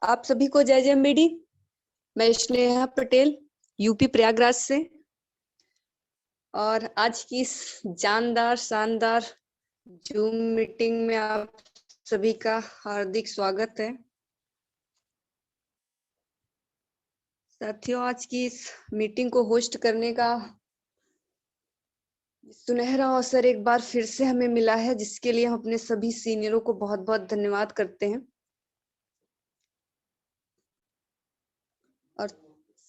आप सभी को जय जय मेडी। मैं स्नेहा पटेल यूपी प्रयागराज से। और आज की इस जानदार शानदार जूम मीटिंग में आप सभी का हार्दिक स्वागत है। साथियों, आज की इस मीटिंग को होस्ट करने का सुनहरा अवसर एक बार फिर से हमें मिला है, जिसके लिए हम अपने सभी सीनियरों को बहुत बहुत धन्यवाद करते हैं। और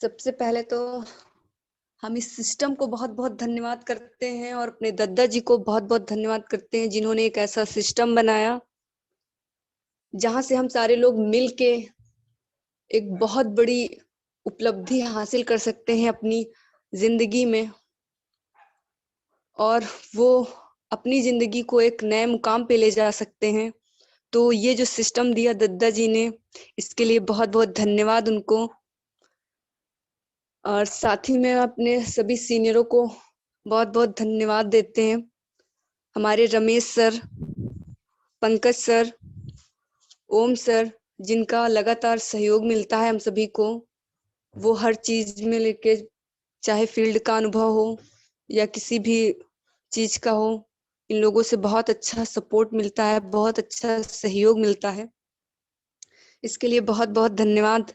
सबसे पहले तो हम इस सिस्टम को बहुत बहुत धन्यवाद करते हैं और अपने दद्दा जी को बहुत बहुत धन्यवाद करते हैं, जिन्होंने एक ऐसा सिस्टम बनाया जहां से हम सारे लोग मिल के एक बहुत बड़ी उपलब्धि हासिल कर सकते हैं अपनी जिंदगी में, और वो अपनी जिंदगी को एक नए मुकाम पे ले जा सकते हैं। तो ये जो सिस्टम दिया दद्दा जी ने, इसके लिए बहुत बहुत धन्यवाद उनको। और साथ ही में अपने सभी सीनियरों को बहुत बहुत धन्यवाद देते हैं। हमारे रमेश सर, पंकज सर, ओम सर, जिनका लगातार सहयोग मिलता है हम सभी को। वो हर चीज में लेके, चाहे फील्ड का अनुभव हो या किसी भी चीज का हो, इन लोगों से बहुत अच्छा सपोर्ट मिलता है, बहुत अच्छा सहयोग मिलता है। इसके लिए बहुत बहुत धन्यवाद।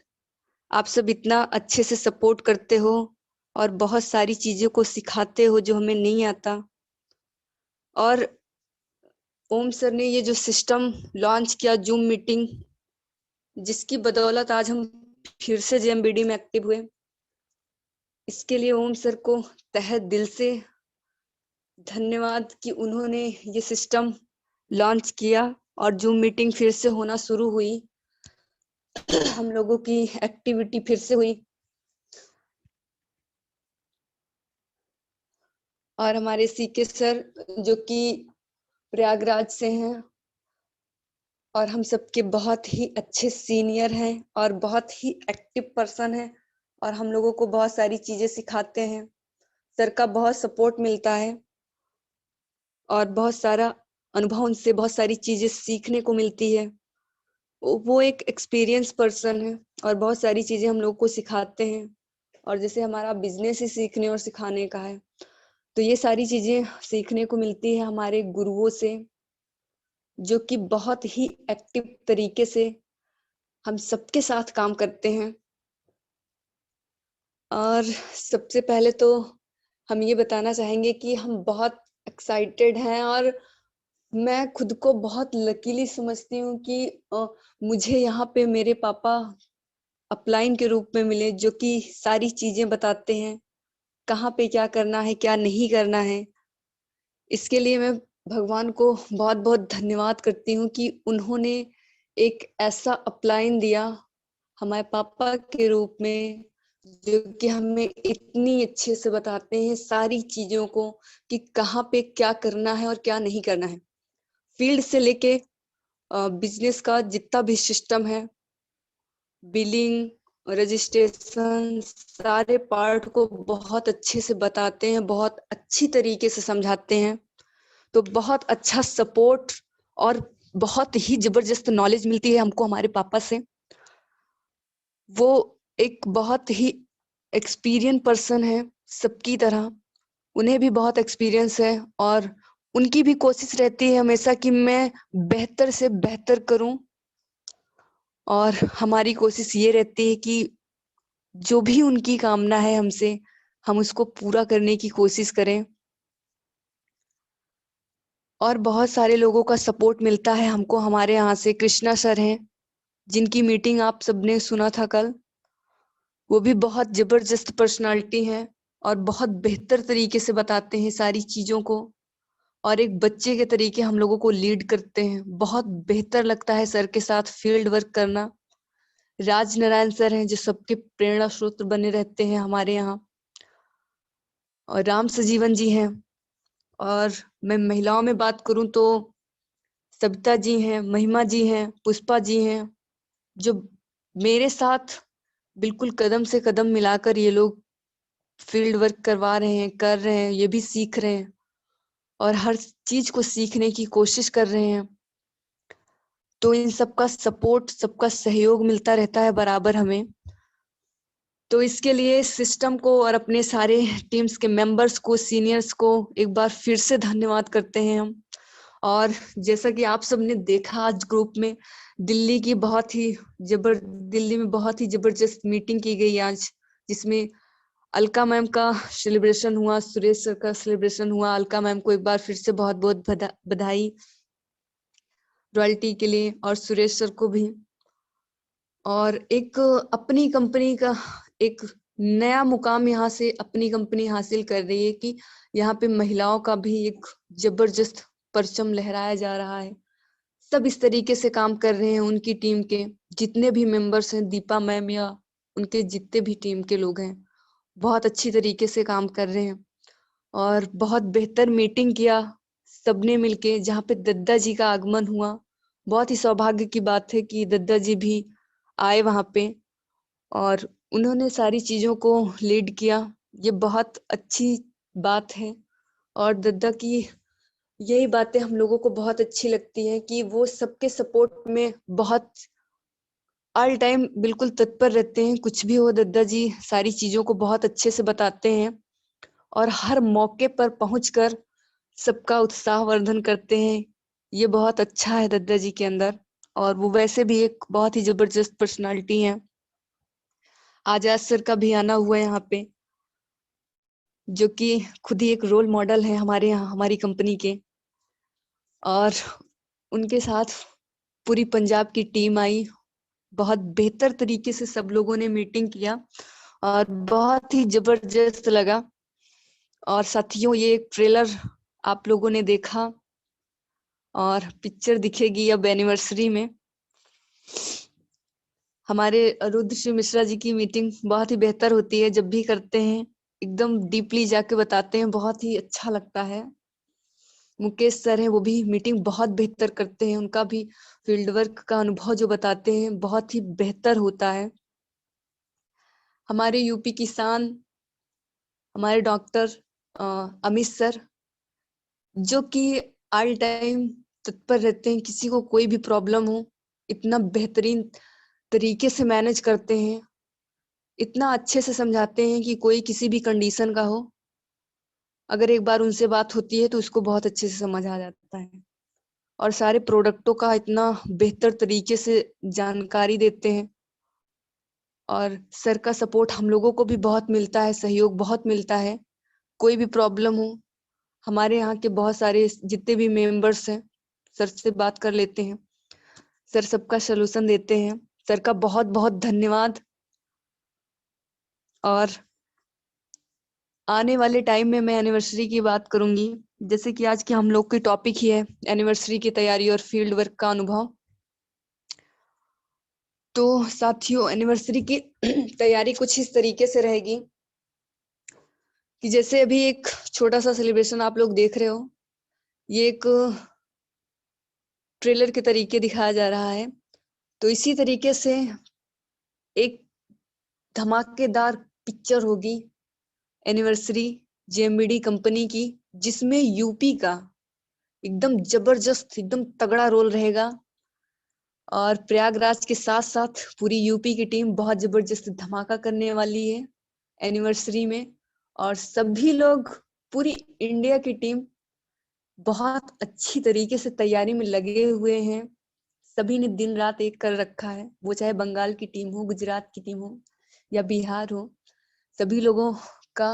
आप सब इतना अच्छे से सपोर्ट करते हो और बहुत सारी चीजों को सिखाते हो जो हमें नहीं आता। और ओम सर ने ये जो सिस्टम लॉन्च किया, जूम मीटिंग, जिसकी बदौलत आज हम फिर से जेएमबीडी में एक्टिव हुए, इसके लिए ओम सर को तहे दिल से धन्यवाद कि उन्होंने ये सिस्टम लॉन्च किया और जूम मीटिंग फिर से होना शुरू हुई। हम लोगों की एक्टिविटी फिर से हुई। और हमारे सीके सर, जो कि प्रयागराज से हैं और हम सबके बहुत ही अच्छे सीनियर हैं और बहुत ही एक्टिव पर्सन हैं, और हम लोगों को बहुत सारी चीजें सिखाते हैं। सर का बहुत सपोर्ट मिलता है और बहुत सारा अनुभव, उनसे बहुत सारी चीजें सीखने को मिलती है। वो एक एक्सपीरियंस पर्सन है और बहुत सारी चीजें हम लोग को सिखाते हैं। और जैसे हमारा बिजनेस ही सीखने और सिखाने का है, तो ये सारी चीजें सीखने को मिलती है हमारे गुरुओं से, जो कि बहुत ही एक्टिव तरीके से हम सबके साथ काम करते हैं। और सबसे पहले तो हम ये बताना चाहेंगे कि हम बहुत एक्साइटेड हैं, और मैं खुद को बहुत लकीली समझती हूँ कि मुझे यहाँ पे मेरे पापा अपलाइन के रूप में मिले, जो कि सारी चीजें बताते हैं, कहाँ पे क्या करना है, क्या नहीं करना है। इसके लिए मैं भगवान को बहुत बहुत धन्यवाद करती हूँ कि उन्होंने एक ऐसा अपलाइन दिया हमारे पापा के रूप में, जो कि हमें इतनी अच्छे से बताते हैं सारी चीजों को, कि कहाँ पे क्या करना है और क्या नहीं करना है। फील्ड से लेके बिजनेस का जितना भी सिस्टम है, बिलिंग, रजिस्ट्रेशन, सारे पार्ट को बहुत अच्छे से बताते हैं, बहुत अच्छी तरीके से समझाते हैं। तो बहुत अच्छा सपोर्ट और बहुत ही जबरदस्त नॉलेज मिलती है हमको हमारे पापा से। वो एक बहुत ही एक्सपीरियंस पर्सन है सबकी तरह, उन्हें भी बहुत एक्सपीरियंस है, और उनकी भी कोशिश रहती है हमेशा कि मैं बेहतर से बेहतर करूं। और हमारी कोशिश ये रहती है कि जो भी उनकी कामना है हमसे, हम उसको पूरा करने की कोशिश करें। और बहुत सारे लोगों का सपोर्ट मिलता है हमको। हमारे यहाँ से कृष्णा सर हैं, जिनकी मीटिंग आप सबने सुना था कल। वो भी बहुत जबरदस्त पर्सनालिटी है और बहुत बेहतर तरीके से बताते हैं सारी चीजों को, और एक बच्चे के तरीके हम लोगों को लीड करते हैं। बहुत बेहतर लगता है सर के साथ फील्ड वर्क करना। राज नारायण सर हैं, जो सबके प्रेरणा स्रोत बने रहते हैं हमारे यहाँ। और राम सजीवन जी हैं। और मैं महिलाओं में बात करूं तो सविता जी हैं, महिमा जी हैं, पुष्पा जी हैं, जो मेरे साथ बिल्कुल कदम से कदम मिलाकर ये लोग फील्ड वर्क करवा रहे हैं, कर रहे हैं, ये भी सीख रहे हैं और हर चीज को सीखने की कोशिश कर रहे हैं। तो इन सबका सपोर्ट, सबका सहयोग मिलता रहता है बराबर हमें। तो इसके लिए सिस्टम को और अपने सारे टीम्स के मेंबर्स को, सीनियर्स को एक बार फिर से धन्यवाद करते हैं हम। और जैसा कि आप सबने देखा आज ग्रुप में दिल्ली में बहुत ही जबरदस्त मीटिंग की गई आज, जिसमें अलका मैम का सेलिब्रेशन हुआ, सुरेश सर का सेलिब्रेशन हुआ। अलका मैम को एक बार फिर से बहुत बहुत बधाई रॉयल्टी के लिए, और सुरेश सर को भी। और एक अपनी कंपनी का एक नया मुकाम यहाँ से अपनी कंपनी हासिल कर रही है कि यहाँ पे महिलाओं का भी एक जबरदस्त परचम लहराया जा रहा है। सब इस तरीके से काम कर रहे हैं। उनकी टीम के जितने भी मेंबर्स हैं, दीपा मैम या उनके जितने भी टीम के लोग हैं, बहुत अच्छी तरीके से काम कर रहे हैं। और बहुत बेहतर मीटिंग किया सबने मिलके, जहाँ पे दद्दा जी का आगमन हुआ। बहुत ही सौभाग्य की बात है कि दद्दा जी भी आए वहां पे, और उन्होंने सारी चीजों को लीड किया। ये बहुत अच्छी बात है। और दद्दा की यही बातें हम लोगों को बहुत अच्छी लगती है कि वो सबके सपोर्ट में बहुत ऑल टाइम बिल्कुल तत्पर रहते हैं। कुछ भी हो, दद्दा जी सारी चीजों को बहुत अच्छे से बताते हैं और हर मौके पर पहुंचकर सबका उत्साहवर्धन करते हैं। ये बहुत अच्छा है दद्दा जी के अंदर। और वो वैसे भी एक बहुत ही जबरदस्त पर्सनालिटी है। आजाद सर का भी आना हुआ है यहाँ पे, जो कि खुद ही एक रोल मॉडल है हमारे यहाँ, हमारी कंपनी के। और उनके साथ पूरी पंजाब की टीम आई। बहुत बेहतर तरीके से सब लोगों ने मीटिंग किया और बहुत ही जबरदस्त लगा। और साथियों, ये एक ट्रेलर आप लोगों ने देखा और पिक्चर दिखेगी अब एनिवर्सरी में। हमारे रुद्र श्री मिश्रा जी की मीटिंग बहुत ही बेहतर होती है। जब भी करते हैं एकदम डीपली जाके बताते हैं, बहुत ही अच्छा लगता है। मुकेश सर हैं, वो भी मीटिंग बहुत बेहतर करते हैं। उनका भी फील्ड वर्क का अनुभव जो बताते हैं बहुत ही बेहतर होता है। हमारे यूपी किसान, हमारे डॉक्टर अमित सर, जो कि ऑल टाइम तत्पर रहते हैं। किसी को कोई भी प्रॉब्लम हो, इतना बेहतरीन तरीके से मैनेज करते हैं, इतना अच्छे से समझाते हैं कि कोई किसी भी कंडीशन का हो, अगर एक बार उनसे बात होती है तो उसको बहुत अच्छे से समझ आ जाता है। और सारे प्रोडक्टों का इतना बेहतर तरीके से जानकारी देते हैं। और सर का सपोर्ट हम लोगों को भी बहुत मिलता है, सहयोग बहुत मिलता है। कोई भी प्रॉब्लम हो, हमारे यहाँ के बहुत सारे जितने भी मेंबर्स हैं, सर से बात कर लेते हैं। सर सबका सलूशन देते हैं। सर का बहुत बहुत धन्यवाद। और आने वाले टाइम में मैं एनिवर्सरी की बात करूंगी, जैसे कि आज की हम लोग की टॉपिक ही है एनिवर्सरी की तैयारी और फील्ड वर्क का अनुभव। तो साथियों, एनिवर्सरी की तैयारी कुछ इस तरीके से रहेगी कि जैसे अभी एक छोटा सा सेलिब्रेशन आप लोग देख रहे हो, ये एक ट्रेलर के तरीके दिखाया जा रहा है। तो इसी तरीके से एक धमाकेदार पिक्चर होगी एनिवर्सरी जेएमबीडी कंपनी की, जिसमें यूपी का एकदम जबरदस्त, एकदम तगड़ा रोल रहेगा। और प्रयागराज के साथ साथ पूरी यूपी की टीम बहुत जबरदस्त धमाका करने वाली है एनिवर्सरी में। और सभी लोग, पूरी इंडिया की टीम बहुत अच्छी तरीके से तैयारी में लगे हुए हैं। सभी ने दिन रात एक कर रखा है, वो चाहे बंगाल की टीम हो, गुजरात की टीम हो या बिहार हो। सभी लोगों का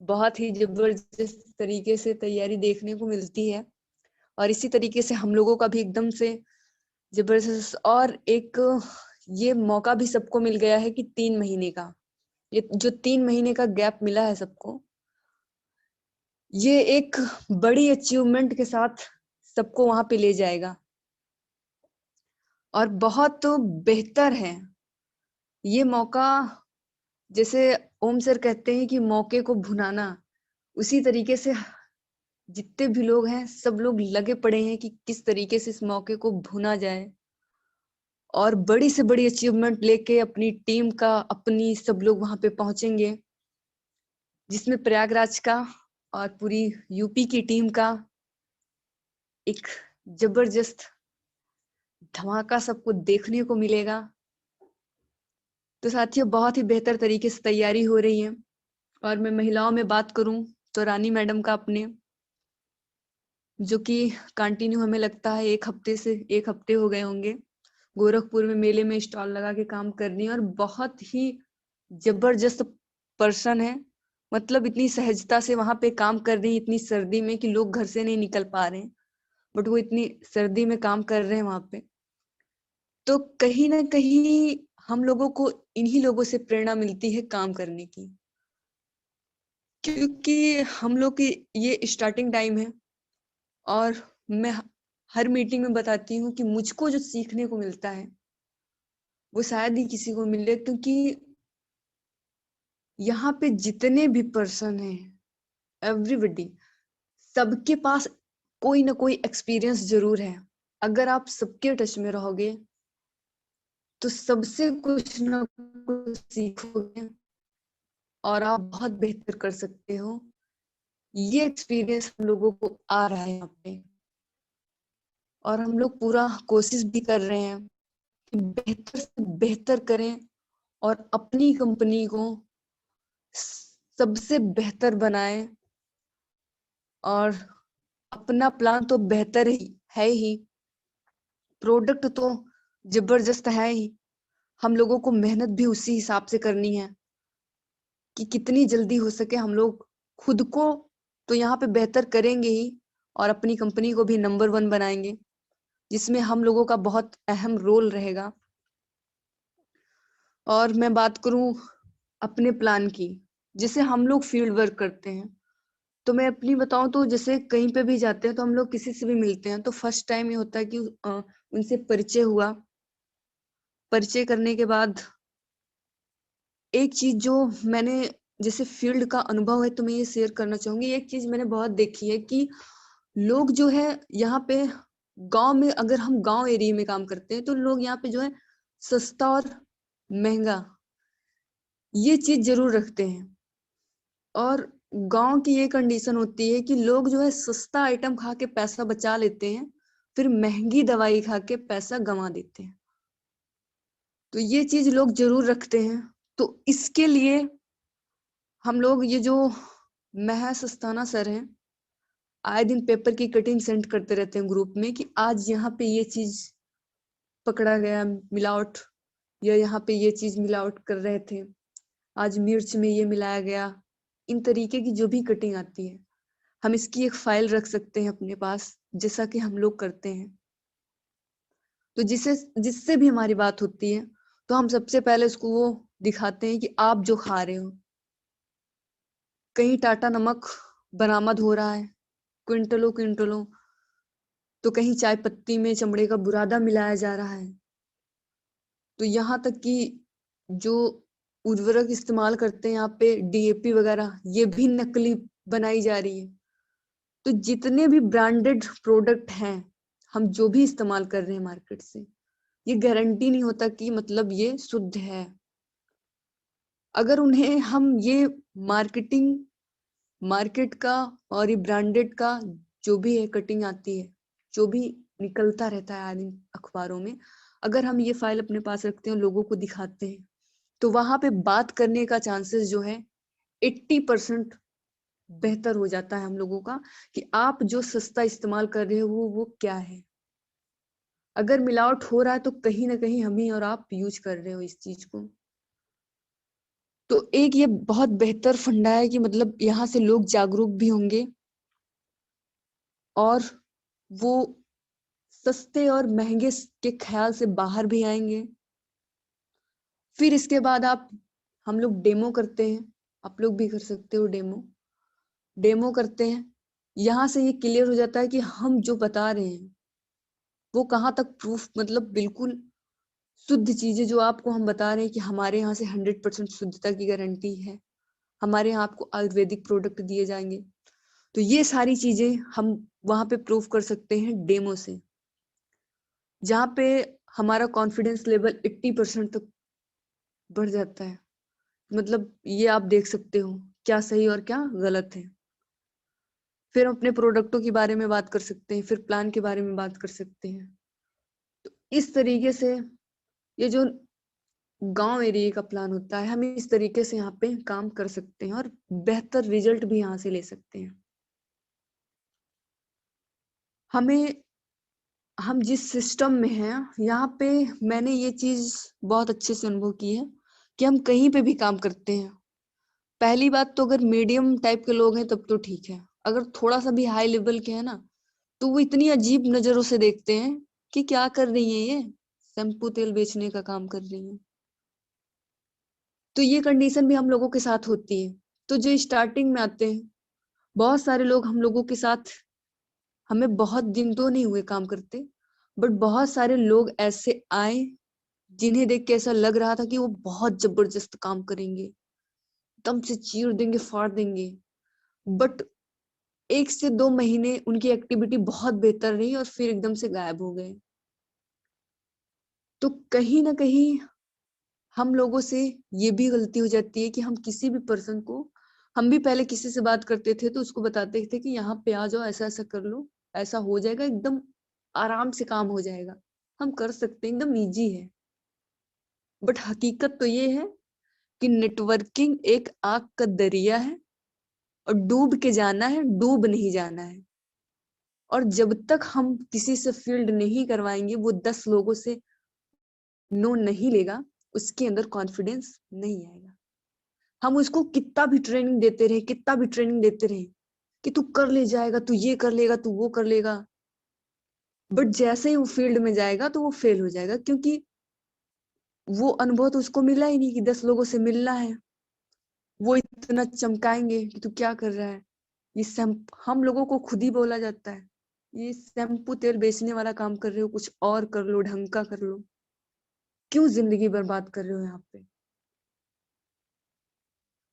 बहुत ही जबरदस्त तरीके से तैयारी देखने को मिलती है। और इसी तरीके से हम लोगों का भी एकदम से जबरदस्त। और एक ये मौका भी सबको मिल गया है कि 3 महीने का, ये जो 3 महीने का गैप मिला है सबको, ये एक बड़ी अचीवमेंट के साथ सबको वहां पे ले जाएगा। और बहुत बेहतर है ये मौका। जैसे ओम सर कहते हैं कि मौके को भुनाना, उसी तरीके से जितने भी लोग हैं सब लोग लगे पड़े हैं कि किस तरीके से इस मौके को भुना जाए और बड़ी से बड़ी अचीवमेंट लेके अपनी टीम का, अपनी सब लोग वहां पे पहुंचेंगे, जिसमें प्रयागराज का और पूरी यूपी की टीम का एक जबरदस्त धमाका सबको देखने को मिलेगा। तो साथियों, बहुत ही बेहतर तरीके से तैयारी हो रही है। और मैं महिलाओं में बात करूं तो रानी मैडम का अपने, जो कि कंटिन्यू हमें लगता है एक हफ्ते हो गए होंगे, गोरखपुर में मेले में स्टॉल लगा के काम कर रही है, और बहुत ही जबरदस्त पर्सन है। मतलब इतनी सहजता से वहां पे काम कर रही है, इतनी सर्दी में कि लोग घर से नहीं निकल पा रहे हैं, बट वो इतनी सर्दी में काम कर रहे हैं वहां पे। तो कहीं ना कहीं हम लोगों को इन्हीं लोगों से प्रेरणा मिलती है काम करने की, क्योंकि हम लोग की ये स्टार्टिंग टाइम है। और मैं हर मीटिंग में बताती हूँ कि मुझको जो सीखने को मिलता है वो शायद ही किसी को मिले, क्योंकि यहाँ पे जितने भी पर्सन हैं, एवरीबडी, सबके पास कोई ना कोई एक्सपीरियंस जरूर है। अगर आप सबके टच में रहोगे तो सबसे कुछ ना कुछ सीखोगे और आप बहुत बेहतर कर सकते हो। ये एक्सपीरियंस हम लोगों को आ रहा है यहाँ पे, और हम लोग पूरा कोशिश भी कर रहे हैं कि बेहतर से बेहतर करें और अपनी कंपनी को सबसे बेहतर बनाएं। और अपना प्लान तो बेहतर ही है, प्रोडक्ट तो जबरदस्त है ही। हम लोगों को मेहनत भी उसी हिसाब से करनी है कि कितनी जल्दी हो सके हम लोग खुद को तो यहाँ पे बेहतर करेंगे ही, और अपनी कंपनी को भी नंबर 1 बनाएंगे, जिसमें हम लोगों का बहुत अहम रोल रहेगा। और मैं बात करूं अपने प्लान की, जिसे हम लोग फील्ड वर्क करते हैं, तो मैं अपनी बताऊं तो जैसे कहीं पे भी जाते हैं तो हम लोग किसी से भी मिलते हैं तो फर्स्ट टाइम ये होता है कि उनसे परिचय हुआ। परिचय करने के बाद एक चीज जो मैंने जैसे फील्ड का अनुभव है तो मैं ये शेयर करना चाहूंगी। एक चीज मैंने बहुत देखी है कि लोग जो है यहाँ पे गांव में, अगर हम गांव एरिया में काम करते हैं तो लोग यहाँ पे जो है सस्ता और महंगा, ये चीज जरूर रखते हैं। और गांव की ये कंडीशन होती है कि लोग जो है सस्ता आइटम खा के पैसा बचा लेते हैं, फिर महंगी दवाई खा के पैसा गंवा देते हैं। तो ये चीज लोग जरूर रखते हैं। तो इसके लिए हम लोग, ये जो महस अस्थाना सर हैं, आए दिन पेपर की कटिंग सेंड करते रहते हैं ग्रुप में कि आज यहाँ पे ये चीज पकड़ा गया मिलावट, या यहाँ पे ये चीज मिलावट कर रहे थे, आज मिर्च में ये मिलाया गया। इन तरीके की जो भी कटिंग आती है, हम इसकी एक फाइल रख सकते हैं अपने पास, जैसा कि हम लोग करते हैं। तो जिससे भी हमारी बात होती है तो हम सबसे पहले उसको वो दिखाते हैं कि आप जो खा रहे हो, कहीं टाटा नमक बरामद हो रहा है क्विंटलों क्विंटलों, तो कहीं चाय पत्ती में चमड़े का बुरादा मिलाया जा रहा है, तो यहाँ तक कि जो उर्वरक इस्तेमाल करते हैं यहाँ पे डीएपी वगैरह, ये भी नकली बनाई जा रही है। तो जितने भी ब्रांडेड प्रोडक्ट हैं, हम जो भी इस्तेमाल कर रहे हैं मार्केट से, ये गारंटी नहीं होता कि मतलब ये शुद्ध है। अगर उन्हें हम ये मार्केट का और ये ब्रांडेड का जो भी है कटिंग आती है, जो भी निकलता रहता है आदमी अखबारों में, अगर हम ये फाइल अपने पास रखते हैं, लोगों को दिखाते हैं, तो वहां पे बात करने का चांसेस जो है 80% बेहतर हो जाता है हम लोगों का, कि आप जो सस्ता इस्तेमाल कर रहे हो वो क्या है। अगर मिलावट हो रहा है तो कहीं ना कहीं हम ही और आप यूज कर रहे हो इस चीज को। तो एक ये बहुत बेहतर फंडा है कि मतलब यहाँ से लोग जागरूक भी होंगे और वो सस्ते और महंगे के ख्याल से बाहर भी आएंगे। फिर इसके बाद हम लोग डेमो करते हैं, आप लोग भी कर सकते हो डेमो। डेमो करते हैं, यहाँ से ये क्लियर हो जाता है कि हम जो बता रहे हैं वो कहाँ तक प्रूफ, मतलब बिल्कुल शुद्ध चीजें जो आपको हम बता रहे हैं कि हमारे यहाँ से 100% शुद्धता की गारंटी है, हमारे यहाँ आपको आयुर्वेदिक प्रोडक्ट दिए जाएंगे। तो ये सारी चीजें हम वहां पे प्रूफ कर सकते हैं डेमो से, जहाँ पे हमारा कॉन्फिडेंस लेवल 80% तक बढ़ जाता है। मतलब ये आप देख सकते हो क्या सही और क्या गलत है। फिर हम अपने प्रोडक्टों के बारे में बात कर सकते हैं, फिर प्लान के बारे में बात कर सकते हैं। तो इस तरीके से ये जो गांव एरिया का प्लान होता है, हम इस तरीके से यहाँ पे काम कर सकते हैं और बेहतर रिजल्ट भी यहाँ से ले सकते हैं। हम जिस सिस्टम में हैं यहाँ पे मैंने ये चीज बहुत अच्छे से अनुभव की है कि हम कहीं पे भी काम करते हैं। पहली बात तो अगर मीडियम टाइप के लोग हैं तब तो ठीक है, अगर थोड़ा सा भी हाई लेवल के हैं ना तो वो इतनी अजीब नजरों से देखते हैं कि क्या कर रही है ये, शैम्पू तेल बेचने का काम कर रही है। तो ये कंडीशन भी हम लोगों के साथ होती है। तो जो स्टार्टिंग में आते हैं बहुत सारे लोग हम लोगों के साथ, हमें बहुत दिन तो नहीं हुए काम करते, बट बहुत सारे लोग ऐसे आए जिन्हें देख के ऐसा लग रहा था कि वो बहुत जबरदस्त काम करेंगे, दम से चीर देंगे, फाड़ देंगे। बट 1 से 2 महीने उनकी एक्टिविटी बहुत बेहतर रही और फिर एकदम से गायब हो गए। तो कहीं ना कहीं हम लोगों से ये भी गलती हो जाती है कि हम किसी भी पर्सन को, हम भी पहले किसी से बात करते थे तो उसको बताते थे कि यहाँ पे आ जाओ, ऐसा ऐसा कर लो, ऐसा हो जाएगा, एकदम आराम से काम हो जाएगा, हम कर सकते हैं, एकदम इजी है। बट हकीकत तो ये है कि नेटवर्किंग एक आग का दरिया है और डूब के जाना है, डूब नहीं जाना है। और जब तक हम किसी से फील्ड नहीं करवाएंगे, वो 10 लोगों से नो नहीं लेगा, उसके अंदर कॉन्फिडेंस नहीं आएगा। हम उसको कितना भी ट्रेनिंग देते रहे, कितना भी ट्रेनिंग देते रहे कि तू कर ले जाएगा, तू ये कर लेगा, तू वो कर लेगा, बट जैसे ही वो फील्ड में जाएगा तो वो फेल हो जाएगा, क्योंकि वो अनुभव तो उसको मिला ही नहीं कि 10 लोगों से मिलना है। वो इतना चमकाएंगे कि तू क्या कर रहा है, ये हम लोगों को खुद ही बोला जाता है, ये शैम्पू तेल बेचने वाला काम कर रहे हो, कुछ और कर लो, ढंग का कर लो, क्यों जिंदगी बर्बाद कर रहे हो यहाँ पे।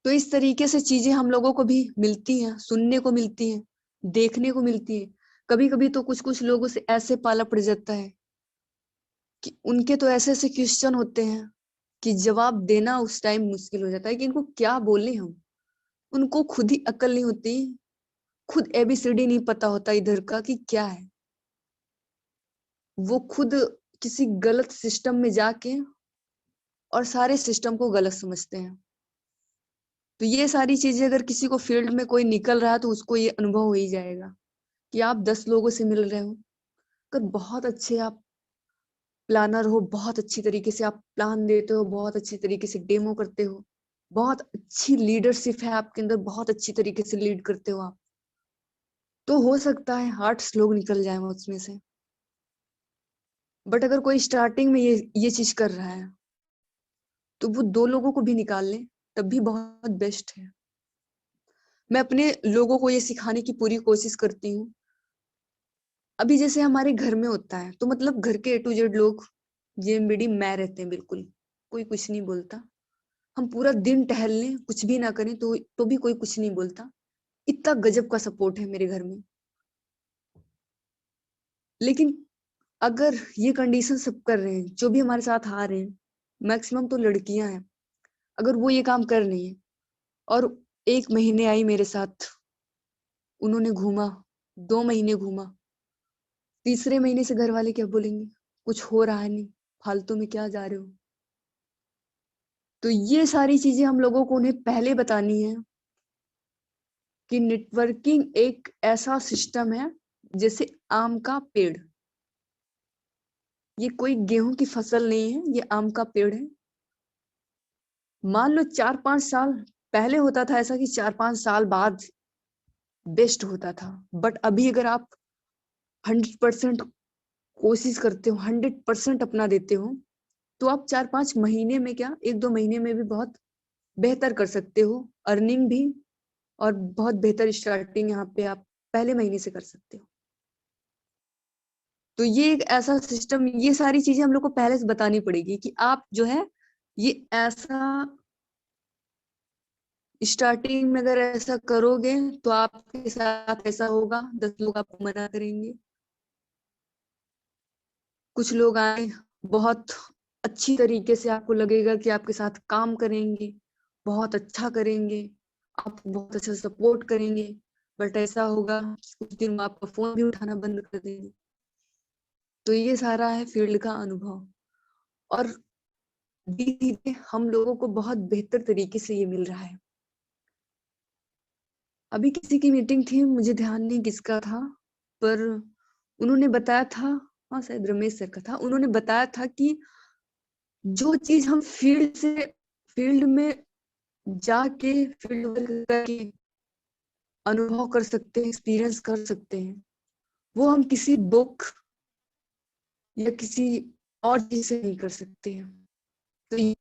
तो इस तरीके से चीजें हम लोगों को भी मिलती हैं, सुनने को मिलती हैं, देखने को मिलती है। कभी कभी तो कुछ कुछ लोगों से ऐसे पाला पड़ जाता है कि उनके तो ऐसे ऐसे क्वेश्चन होते हैं कि जवाब देना उस टाइम मुश्किल हो जाता है कि इनको क्या बोले हम। उनको खुद ही अकल नहीं होती, खुद एबीसीडी नहीं पता होता इधर का कि क्या है। वो खुद किसी गलत सिस्टम में जाके और सारे सिस्टम को गलत समझते हैं। तो ये सारी चीजें अगर किसी को फील्ड में कोई निकल रहा है तो उसको ये अनुभव हो ही जाएगा कि आप 10 लोगों से मिल रहे हो, अगर बहुत अच्छे आप प्लानर हो, बहुत अच्छी तरीके से आप प्लान देते हो, बहुत अच्छी तरीके से डेमो करते हो, बहुत अच्छी लीडरशिप है आपके अंदर, बहुत अच्छी तरीके से लीड करते हो आप, तो हो सकता है 8 लोग निकल जाए उसमें से। बट अगर कोई स्टार्टिंग में ये चीज कर रहा है तो वो 2 लोगों को भी निकाल ले तब भी बहुत बेस्ट है। मैं अपने लोगों को ये सिखाने की पूरी कोशिश करती हूँ। अभी जैसे हमारे घर में होता है तो मतलब घर के A to Z लोग जेएमबीडी मैं रहते हैं, बिल्कुल कोई कुछ नहीं बोलता। हम पूरा दिन टहल लें, कुछ भी ना करें तो भी कोई कुछ नहीं बोलता। इतना गजब का सपोर्ट है मेरे घर में। लेकिन अगर ये कंडीशन सब कर रहे हैं, जो भी हमारे साथ आ रहे हैं, मैक्सिमम तो लड़कियां हैं, अगर वो ये काम कर रही है और 1 महीने आई मेरे साथ, उन्होंने घूमा, 2 महीने घूमा, तीसरे महीने से घर वाले क्या बोलेंगे, कुछ हो रहा है नहीं, फालतू में क्या जा रहे हो। तो ये सारी चीजें हम लोगों को उन्हें पहले बतानी है कि नेटवर्किंग एक ऐसा सिस्टम है जैसे आम का पेड़। ये कोई गेहूं की फसल नहीं है, ये आम का पेड़ है। मान लो 4-5 साल पहले होता था ऐसा कि 4-5 साल बाद बेस्ट होता था, बट अभी अगर आप 100% कोशिश करते हो, 100% अपना देते हो, तो आप 4-5 महीने में क्या, 1-2 महीने में भी बहुत बेहतर कर सकते हो अर्निंग भी, और बहुत बेहतर स्टार्टिंग यहाँ पे आप पहले महीने से कर सकते हो। तो ये एक ऐसा सिस्टम, ये सारी चीजें हम लोग को पहले से बतानी पड़ेगी कि आप जो है ये ऐसा स्टार्टिंग में अगर ऐसा करोगे तो आपके साथ ऐसा होगा, 10 लोग आपको मना करेंगे, कुछ लोग आए बहुत अच्छी तरीके से, आपको लगेगा कि आपके साथ काम करेंगे, बहुत अच्छा करेंगे, आपको बहुत अच्छा सपोर्ट करेंगे, बट ऐसा होगा कुछ दिन में आपका फोन भी उठाना बंद कर देंगे। तो ये सारा है फील्ड का अनुभव, और धीरे-धीरे हम लोगों को बहुत बेहतर तरीके से ये मिल रहा है। अभी किसी की मीटिंग थी, मुझे ध्यान नहीं किसका था, पर उन्होंने बताया था, हाँ शायद रमेश सर का था, उन्होंने बताया था कि जो चीज हम फील्ड में जाके फील्ड वर्क करके अनुभव कर सकते हैं, एक्सपीरियंस कर सकते हैं, वो हम किसी बुक या किसी और चीज से नहीं कर सकते हैं। तो ये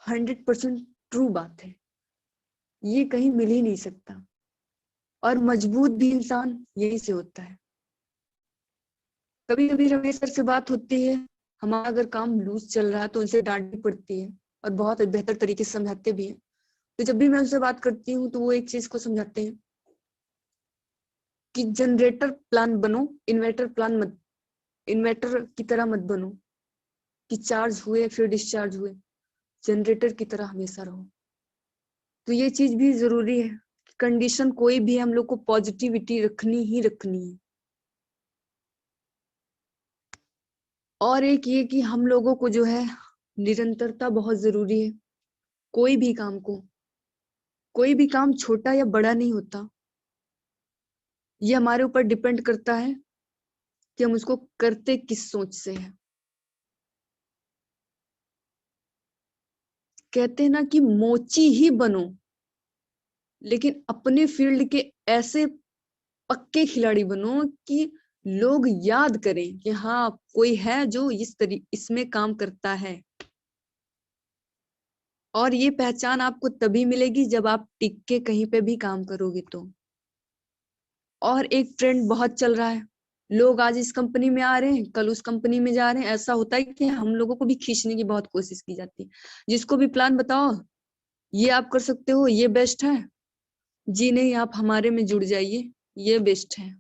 100% ट्रू बात है, ये कहीं मिल ही नहीं सकता, और मजबूत भी इंसान यही से होता है। कभी कभी रमेश सर से बात होती है, हमारा अगर काम लूज चल रहा है तो उनसे डांटनी पड़ती है, और बहुत बेहतर तरीके से समझाते भी हैं। तो जब भी मैं उनसे बात करती हूँ तो वो एक चीज को समझाते हैं कि जनरेटर प्लान बनो, इन्वर्टर की तरह मत बनो कि चार्ज हुए फिर डिस्चार्ज हुए, जनरेटर की तरह हमेशा रहो। तो ये चीज भी जरूरी है, कंडीशन कोई भी हम लोग को पॉजिटिविटी रखनी ही रखनी है। और एक ये कि हम लोगों को जो है निरंतरता बहुत जरूरी है। कोई भी काम को, कोई भी काम छोटा या बड़ा नहीं होता, ये हमारे ऊपर डिपेंड करता है कि हम उसको करते किस सोच से हैं। कहते हैं ना कि मोची ही बनो, लेकिन अपने फील्ड के ऐसे पक्के खिलाड़ी बनो कि लोग याद करें कि हाँ कोई है जो इसमें काम करता है। और ये पहचान आपको तभी मिलेगी जब आप टिक के कहीं पे भी काम करोगे तो। और एक ट्रेंड बहुत चल रहा है, लोग आज इस कंपनी में आ रहे हैं, कल उस कंपनी में जा रहे हैं। ऐसा होता है कि हम लोगों को भी खींचने की बहुत कोशिश की जाती है। जिसको भी प्लान बताओ, ये आप कर सकते हो, ये बेस्ट है, जी नहीं आप हमारे में जुड़ जाइए, ये बेस्ट है।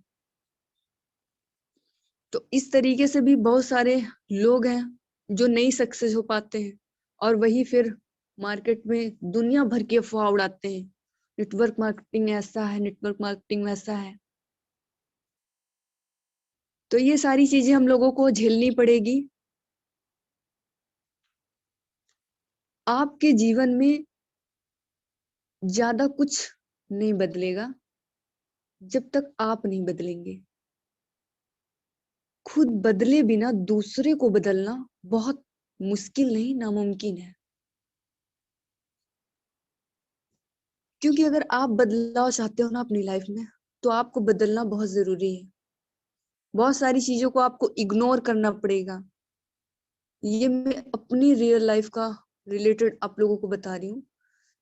तो इस तरीके से भी बहुत सारे लोग हैं जो नहीं सक्सेस हो पाते हैं, और वही फिर मार्केट में दुनिया भर की अफवाह उड़ाते हैं, नेटवर्क मार्केटिंग ऐसा है, नेटवर्क मार्केटिंग वैसा है। तो ये सारी चीजें हम लोगों को झेलनी पड़ेगी। आपके जीवन में ज्यादा कुछ नहीं बदलेगा जब तक आप नहीं बदलेंगे। खुद बदले बिना दूसरे को बदलना बहुत मुश्किल नहीं, नामुमकिन है। क्योंकि अगर आप बदलाव चाहते हो ना अपनी लाइफ में, तो आपको बदलना बहुत जरूरी है। बहुत सारी चीजों को आपको इग्नोर करना पड़ेगा। ये मैं अपनी रियल लाइफ का रिलेटेड आप लोगों को बता रही हूँ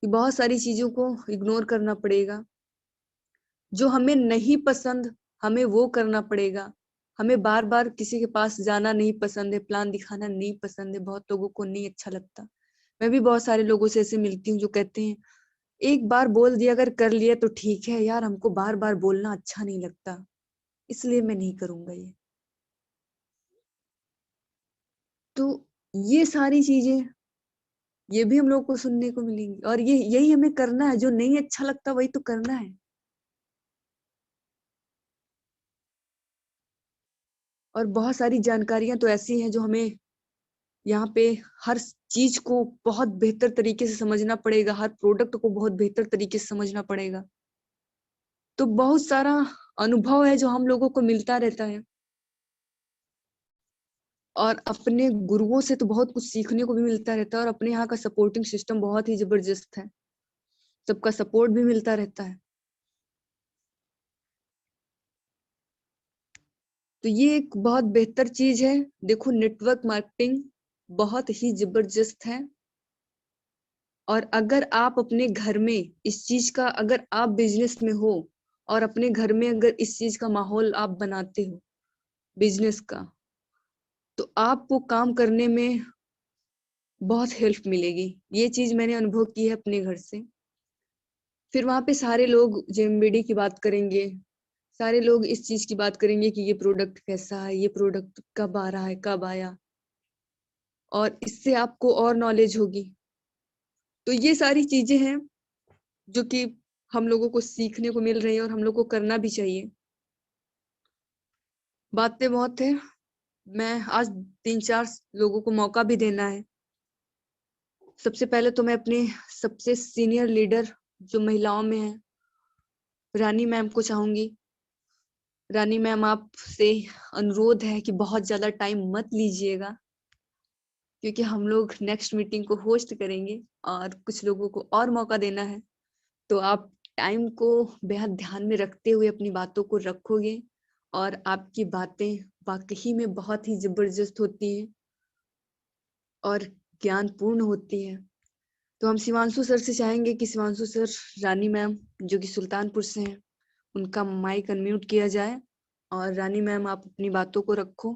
कि बहुत सारी चीजों को इग्नोर करना पड़ेगा। जो हमें नहीं पसंद, हमें वो करना पड़ेगा। हमें बार बार किसी के पास जाना नहीं पसंद है, प्लान दिखाना नहीं पसंद है, बहुत लोगों को नहीं अच्छा लगता। मैं भी बहुत सारे लोगों से ऐसे मिलती हूँ जो कहते हैं एक बार बोल दिया, अगर कर लिया तो ठीक है यार, हमको बार बार बोलना अच्छा नहीं लगता, इसलिए मैं नहीं करूंगा ये। तो ये सारी चीजें, ये भी हम लोग को सुनने को मिलेंगी, और ये यही हमें करना है। जो नहीं अच्छा लगता वही तो करना है। और बहुत सारी जानकारियां तो ऐसी हैं जो हमें यहाँ पे हर चीज को बहुत बेहतर तरीके से समझना पड़ेगा, हर प्रोडक्ट को बहुत बेहतर तरीके से समझना पड़ेगा। तो बहुत सारा अनुभव है जो हम लोगों को मिलता रहता है, और अपने गुरुओं से तो बहुत कुछ सीखने को भी मिलता रहता है। और अपने यहाँ का सपोर्टिंग सिस्टम बहुत ही जबरदस्त है, सबका सपोर्ट भी मिलता रहता है। तो ये एक बहुत बेहतर चीज है। देखो नेटवर्क मार्केटिंग बहुत ही जबरदस्त है, और अगर आप अपने घर में इस चीज का, अगर आप बिजनेस में हो और अपने घर में अगर इस चीज का माहौल आप बनाते हो बिजनेस का, तो आपको काम करने में बहुत हेल्प मिलेगी। ये चीज मैंने अनुभव की है अपने घर से। फिर वहां पे सारे लोग जेएमबीडी की बात करेंगे, सारे लोग इस चीज की बात करेंगे कि ये प्रोडक्ट कैसा है, ये प्रोडक्ट कब आ रहा है, कब आया, और इससे आपको और नॉलेज होगी। तो ये सारी चीजें हैं जो कि हम लोगों को सीखने को मिल रही है, और हम लोग को करना भी चाहिए। बातें बहुत है, मैं आज 3-4 लोगों को मौका भी देना है। सबसे पहले तो मैं अपने सबसे सीनियर लीडर जो महिलाओं में है, रानी मैम को चाहूंगी। रानी मैम, आपसे अनुरोध है कि बहुत ज्यादा टाइम मत लीजिएगा, क्योंकि हम लोग नेक्स्ट मीटिंग को होस्ट करेंगे और कुछ लोगों को और मौका देना है। तो आप टाइम को बेहद ध्यान में रखते हुए अपनी बातों को रखोगे और आपकी बातें वाकई में बहुत ही जबरदस्त होती हैं और ज्ञानपूर्ण होती है। तो हम शिवांशु सर से चाहेंगे कि शिवांशु सर, रानी मैम जो कि सुल्तानपुर से हैं, उनका माइक अनम्यूट किया जाए और रानी मैम आप अपनी बातों को रखो।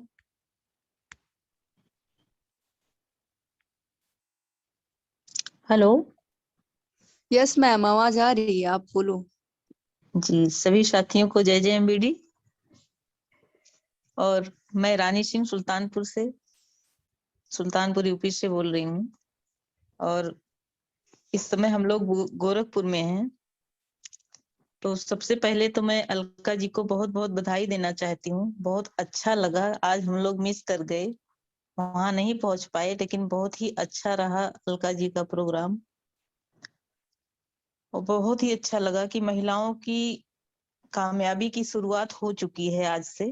हेलो यस मैम, आवाज आ रही है, आप बोलो। जी, सभी साथियों को जय जय एमबीडी। और मैं रानी सिंह सुल्तानपुर यूपी से बोल रही हूँ। और इस समय हम लोग गोरखपुर में हैं। तो सबसे पहले तो मैं अलका जी को बहुत बहुत बधाई देना चाहती हूँ। बहुत अच्छा लगा, आज हम लोग मिस कर गए, वहां नहीं पहुंच पाए, लेकिन बहुत ही अच्छा रहा अलका जी का प्रोग्राम। और बहुत ही अच्छा लगा कि महिलाओं की कामयाबी की शुरुआत हो चुकी है आज से,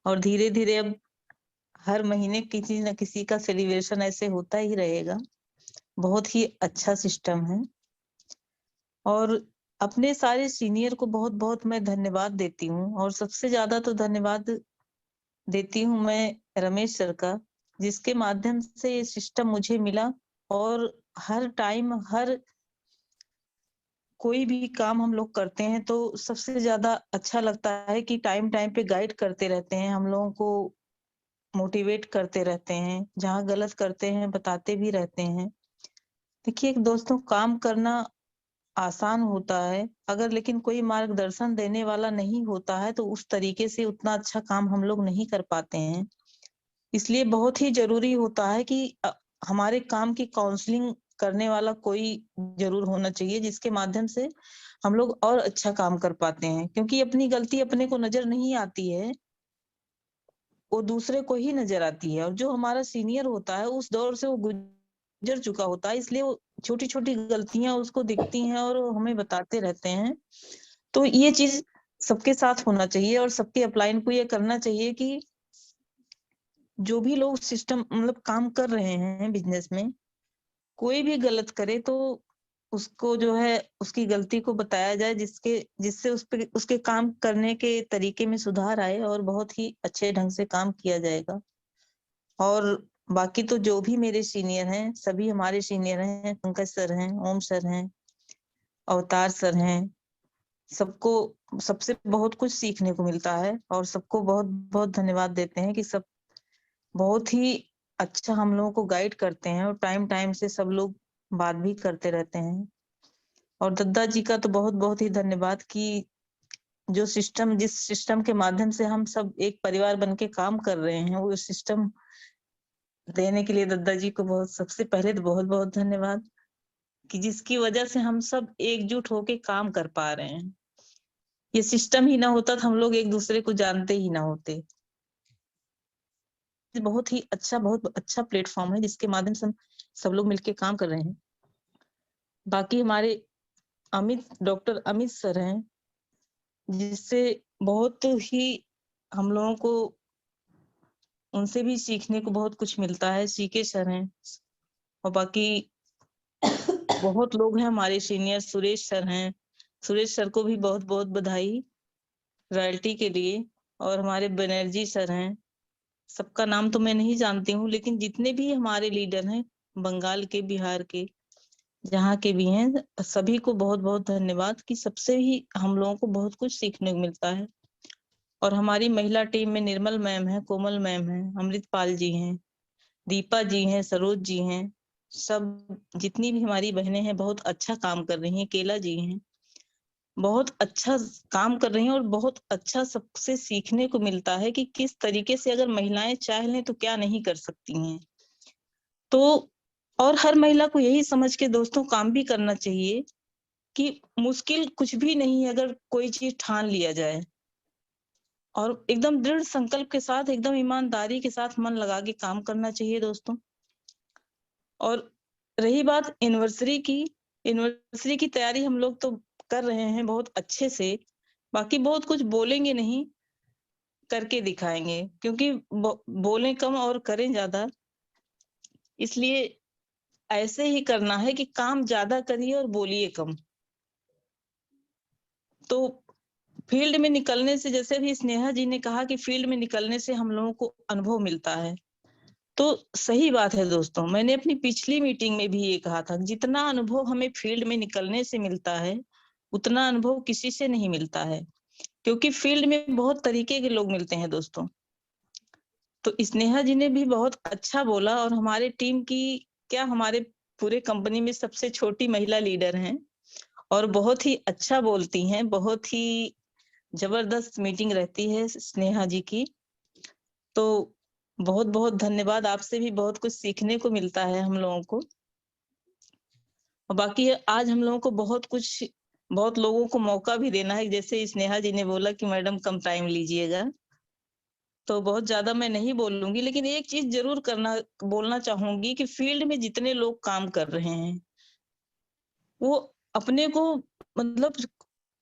और धीरे धीरे अब हर महीने किसी न किसी का सेलिब्रेशन ऐसे होता ही रहेगा। बहुत ही अच्छा सिस्टम है। और अपने सारे सीनियर को बहुत बहुत मैं धन्यवाद देती हूँ, और सबसे ज्यादा तो धन्यवाद देती हूँ मैं रमेश सर का, जिसके माध्यम से ये सिस्टम मुझे मिला। और हर टाइम हर कोई भी काम हम लोग करते हैं तो सबसे ज्यादा अच्छा लगता है कि टाइम टाइम पे गाइड करते रहते हैं, हम लोगों को मोटिवेट करते रहते हैं, जहाँ गलत करते हैं बताते भी रहते हैं। देखिए दोस्तों, काम करना आसान होता है अगर, लेकिन कोई मार्गदर्शन देने वाला नहीं होता है तो उस तरीके से उतना अच्छा काम हम लोग नहीं कर पाते हैं। इसलिए बहुत ही जरूरी होता है कि हमारे काम की काउंसलिंग करने वाला कोई जरूर होना चाहिए, जिसके माध्यम से हम लोग और अच्छा काम कर पाते हैं। क्योंकि अपनी गलती अपने को नजर नहीं आती है, वो दूसरे को ही नजर आती है। और जो हमारा सीनियर होता है उस दौर से वो गुजर चुका होता है, इसलिए वो छोटी छोटी गलतियां उसको दिखती हैं और वो हमें बताते रहते हैं। तो ये चीज सबके साथ होना चाहिए, और सबके अपलाइन को ये करना चाहिए कि जो भी लोग सिस्टम मतलब काम कर रहे हैं बिजनेस में, कोई भी गलत करे तो उसको जो है उसकी गलती को बताया जाए, जिससे उस पे उसके काम करने के तरीके में सुधार आए और बहुत ही अच्छे ढंग से काम किया जाएगा। और बाकी तो जो भी मेरे सीनियर हैं, सभी हमारे सीनियर हैं, पंकज सर हैं, ओम सर हैं, अवतार सर हैं, सबको सबसे बहुत कुछ सीखने को मिलता है। और सबको बहुत बहुत धन्यवाद देते हैं कि सब बहुत ही अच्छा हम लोगों को गाइड करते हैं, और टाइम टाइम से सब लोग बात भी करते रहते हैं। और दद्दा जी का तो बहुत बहुत ही धन्यवाद कि जिस सिस्टम के माध्यम से हम सब एक परिवार बन के काम कर रहे हैं, वो सिस्टम देने के लिए दद्दा जी को सबसे पहले तो बहुत बहुत धन्यवाद, कि जिसकी वजह से हम सब एकजुट होके काम कर पा रहे हैं। ये सिस्टम ही ना होता तो हम लोग एक दूसरे को जानते ही ना होते। बहुत अच्छा प्लेटफॉर्म है जिसके माध्यम से हम सब लोग मिलके काम कर रहे हैं। बाकी हमारे डॉक्टर अमित सर हैं, जिससे बहुत ही हम लोगों को उनसे भी सीखने को बहुत कुछ मिलता है। सीके सर हैं, और बाकी बहुत लोग हैं हमारे सीनियर। सुरेश सर को भी बहुत बहुत बधाई रॉयल्टी के लिए। और हमारे बनर्जी सर हैं, सबका नाम तो मैं नहीं जानती हूँ, लेकिन जितने भी हमारे लीडर हैं बंगाल के, बिहार के, जहाँ के भी हैं, सभी को बहुत बहुत धन्यवाद कि सबसे ही हम लोगों को बहुत कुछ सीखने को मिलता है। और हमारी महिला टीम में निर्मल मैम है, कोमल मैम है, अमृतपाल जी हैं, दीपा जी हैं, सरोज जी हैं, सब जितनी भी हमारी बहनें हैं बहुत अच्छा काम कर रही हैं। केला जी हैं, बहुत अच्छा काम कर रही हैं, और बहुत अच्छा सबसे सीखने को मिलता है कि किस तरीके से अगर महिलाएं चाह लें तो क्या नहीं कर सकती हैं। तो और हर महिला को यही समझ के दोस्तों काम भी करना चाहिए कि मुश्किल कुछ भी नहीं है अगर कोई चीज ठान लिया जाए। और एकदम दृढ़ संकल्प के साथ, एकदम ईमानदारी के साथ मन लगा के काम करना चाहिए दोस्तों। और रही बात एनिवर्सरी की तैयारी हम लोग तो कर रहे हैं बहुत अच्छे से। बाकी बहुत कुछ बोलेंगे नहीं, करके दिखाएंगे, क्योंकि बोलें कम और करें ज्यादा। इसलिए ऐसे ही करना है कि काम ज्यादा करिए और बोलिए कम। तो फील्ड में निकलने से, जैसे भी स्नेहा जी ने कहा कि फील्ड में निकलने से हम लोगों को अनुभव मिलता है, तो सही बात है दोस्तों। मैंने अपनी पिछली मीटिंग में भी ये कहा था, जितना अनुभव हमें फील्ड में निकलने से मिलता है उतना अनुभव किसी से नहीं मिलता है, क्योंकि फील्ड में बहुत तरीके के लोग मिलते हैं दोस्तों। तो स्नेहा जी ने भी बहुत अच्छा बोला, और हमारे टीम की क्या, हमारे पूरे कंपनी में सबसे छोटी महिला लीडर हैं और बहुत ही अच्छा बोलती हैं, बहुत ही जबरदस्त मीटिंग रहती है स्नेहा जी की। तो बहुत बहुत धन्यवाद, आपसे भी बहुत कुछ सीखने को मिलता है हम लोगों को। और बाकी आज हम लोगों को बहुत लोगों को मौका भी देना है, जैसे स्नेहा जी ने बोला कि मैडम कम टाइम लीजिएगा, तो बहुत ज्यादा मैं नहीं बोलूंगी, लेकिन एक चीज जरूर बोलना चाहूंगी कि फील्ड में जितने लोग काम कर रहे हैं वो अपने को, मतलब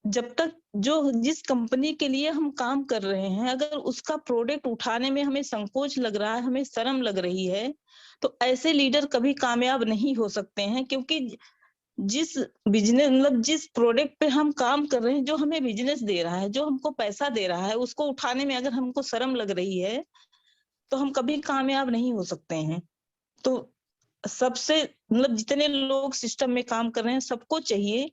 जब तक जिस कंपनी के लिए हम काम कर रहे हैं, अगर उसका प्रोडक्ट उठाने में हमें संकोच लग रहा है, हमें शर्म लग रही है, तो ऐसे लीडर कभी कामयाब नहीं हो सकते हैं। क्योंकि जिस बिजनेस, मतलब जिस प्रोडक्ट पे हम काम कर रहे हैं, जो हमें बिजनेस दे रहा है, जो हमको पैसा दे रहा है, उसको उठाने में अगर हमको शर्म लग रही है तो हम कभी कामयाब नहीं हो सकते हैं। तो सबसे, मतलब जितने लोग सिस्टम में काम कर रहे हैं, सबको चाहिए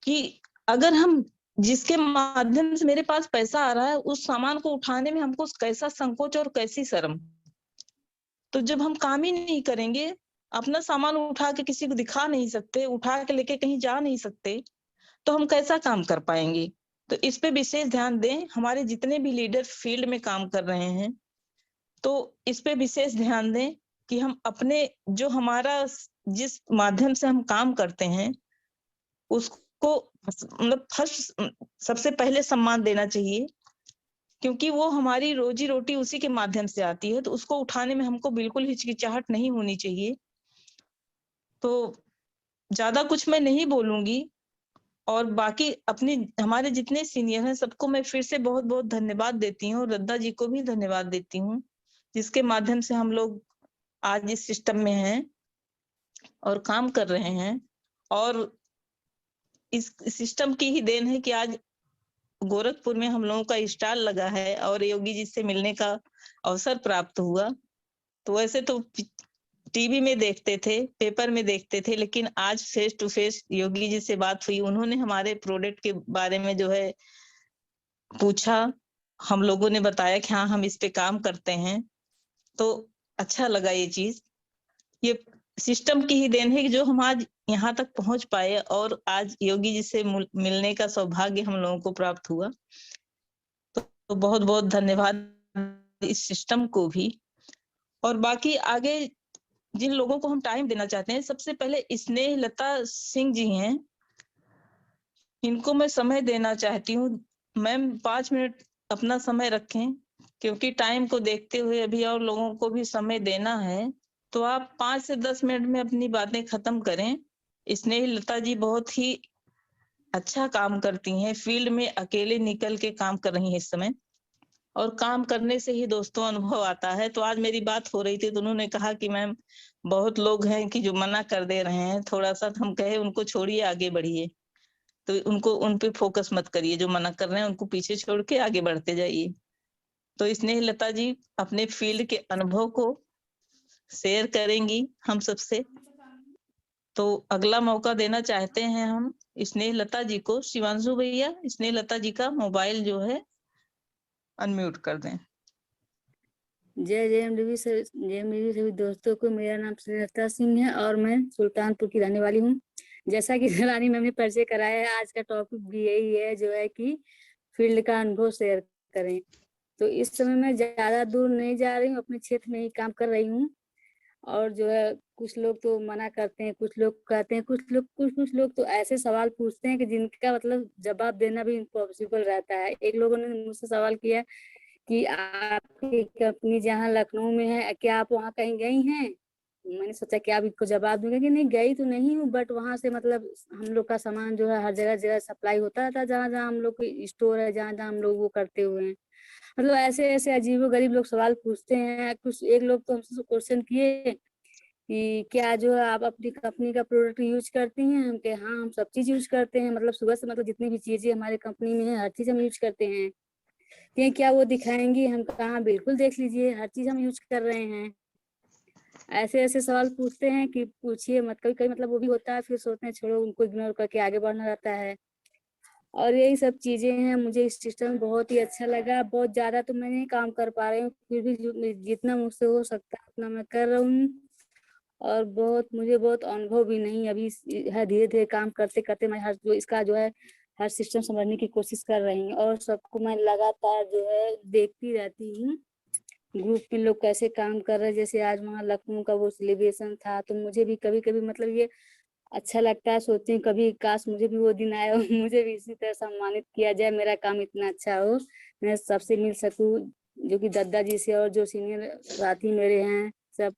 कि अगर हम, जिसके माध्यम से मेरे पास पैसा आ रहा है, उस सामान को उठाने में हमको कैसा संकोच और कैसी शर्म, तो जब हम काम ही नहीं करेंगे, अपना सामान उठा के किसी को दिखा नहीं सकते, उठा के लेके कहीं जा नहीं सकते, तो हम कैसा काम कर पाएंगे। तो इस पे विशेष ध्यान दें। हमारे जितने भी लीडर फील्ड में काम कर रहे हैं, तो इस पे विशेष ध्यान दें कि हम अपने, जो हमारा, जिस माध्यम से हम काम करते हैं, उसको मतलब फर्स्ट, सबसे पहले सम्मान देना चाहिए, क्योंकि वो हमारी रोजी रोटी उसी के माध्यम से आती है। तो उसको उठाने में हमको बिल्कुल हिचकिचाहट नहीं होनी चाहिए। तो ज्यादा कुछ मैं नहीं बोलूंगी। और बाकी हमारे जितने सीनियर हैं सबको मैं फिर से बहुत बहुत धन्यवाद देती हूँ, रद्दा जी को भी धन्यवाद देती हूँ, जिसके माध्यम से हम लोग आज इस सिस्टम में हैं और काम कर रहे हैं। और इस सिस्टम की ही देन है कि आज गोरखपुर में हम लोगों का स्टॉल लगा है और योगी जी से मिलने का अवसर प्राप्त हुआ। तो वैसे तो टीवी में देखते थे, पेपर में देखते थे, लेकिन आज face to face Yogi ji से बात हुई। उन्होंने हमारे प्रोडक्ट के बारे में जो है पूछा, हम लोगों ने बताया कि हाँ हम इस पे काम करते हैं। तो अच्छा लगा ये चीज। ये सिस्टम की ही देन है कि जो हम आज यहाँ तक पहुंच पाए और आज योगी जी से मिलने का सौभाग्य हम लोगों को प्राप्त हुआ। तो बहुत बहुत धन्यवाद इस सिस्टम को भी। और बाकी आगे जिन लोगों को हम टाइम देना चाहते हैं, सबसे पहले स्नेह लता सिंह जी हैं, इनको मैं समय देना चाहती हूँ। मैम 5 मिनट अपना समय रखें, क्योंकि टाइम को देखते हुए अभी और लोगों को भी समय देना है। तो आप 5 से 10 मिनट में अपनी बातें खत्म करें। स्नेह लता जी बहुत ही अच्छा काम करती हैं, फील्ड में अकेले निकल के काम कर रही हैं इस समय, और काम करने से ही दोस्तों अनुभव आता है। तो आज मेरी बात हो रही थी तो उन्होंने कहा कि मैम बहुत लोग हैं कि जो मना कर दे रहे हैं, थोड़ा सा हम कहे उनको छोड़िए, आगे बढ़िए। तो उन पे फोकस मत करिए, जो मना कर रहे हैं उनको पीछे छोड़ के आगे बढ़ते जाइए। तो स्नेह लता जी अपने फील्ड के अनुभव को शेयर करेंगी हम सबसे। तो अगला मौका देना चाहते हैं हम स्नेह लता जी को। शिवांशु भैया, स्नेह लता जी का मोबाइल जो है अनम्यूट कर दें। जय जेएमडीवी सभी दोस्तों को, मेरा नाम स्नेहलता सिंह है और मैं सुल्तानपुर की रहने वाली हूँ। जैसा कि रानी मैम ने परिचय कराया है, आज का टॉपिक भी यही है, जो है कि फील्ड का अनुभव शेयर करें। तो इस समय मैं ज्यादा दूर नहीं जा रही हूँ, अपने क्षेत्र में ही काम कर रही हूँ। और जो है कुछ लोग तो मना करते हैं, कुछ लोग कहते हैं, कुछ लोग तो ऐसे सवाल पूछते हैं कि जिनका मतलब जवाब देना भी इम्पॉसिबल रहता है। एक लोगों ने मुझसे सवाल किया कि आपकी कंपनी जहाँ लखनऊ में है, क्या आप वहाँ कहीं गई हैं? मैंने सोचा कि आप इसको जवाब दूंगा कि नहीं, गई तो नहीं हूँ, बट वहां से मतलब हम लोग का सामान जो है हर जगह जगह सप्लाई होता रहता है, जहाँ जहाँ हम लोग की स्टोर है, जहाँ जहाँ हम लोग वो करते हुए हैं। मतलब ऐसे ऐसे अजीबो गरीब लोग सवाल पूछते हैं। कुछ एक लोग तो हमसे क्वेश्चन किए कि क्या जो है आप अपनी कंपनी का प्रोडक्ट यूज करती हैं? हम कहे हाँ, हम सब चीज यूज करते हैं, मतलब सुबह से मतलब जितनी भी चीजें हमारे कंपनी में है हर चीज हम यूज करते हैं। कि क्या वो दिखाएंगी? हम कहा बिल्कुल देख लीजिए, हर चीज हम यूज कर रहे हैं। ऐसे ऐसे सवाल पूछते हैं कि पूछिए मत। कभी कभी मतलब वो भी होता है, फिर सोचते हैं छोड़ो, उनको इग्नोर करके आगे बढ़ना रहता है। और यही सब चीजें हैं। मुझे इस सिस्टम बहुत ही अच्छा लगा। बहुत ज्यादा तो मैं नहीं काम कर पा रही हूँ, फिर भी जितना मुझसे हो सकता है उतना मैं कर रही हूँ। और मुझे बहुत अनुभव भी नहीं अभी है। धीरे धीरे काम करते करते मैं हर जो इसका जो है हर सिस्टम समझने की कोशिश कर रही हूँ, और सबको मैं लगातार जो है देखती रहती हूँ ग्रुप में लोग कैसे काम कर रहे हैं। जैसे आज वहाँ लखनऊ का वो सेलिब्रेशन था, तो मुझे भी कभी कभी मतलब ये अच्छा लगता है। सोचती हूँ कभी काश मुझे भी वो दिन आया हो, मुझे भी इसी तरह सम्मानित किया जाए, मेरा काम इतना अच्छा हो, मैं सबसे मिल सकूँ, जो कि दद्दा जी से और जो सीनियर साथी मेरे हैं सब।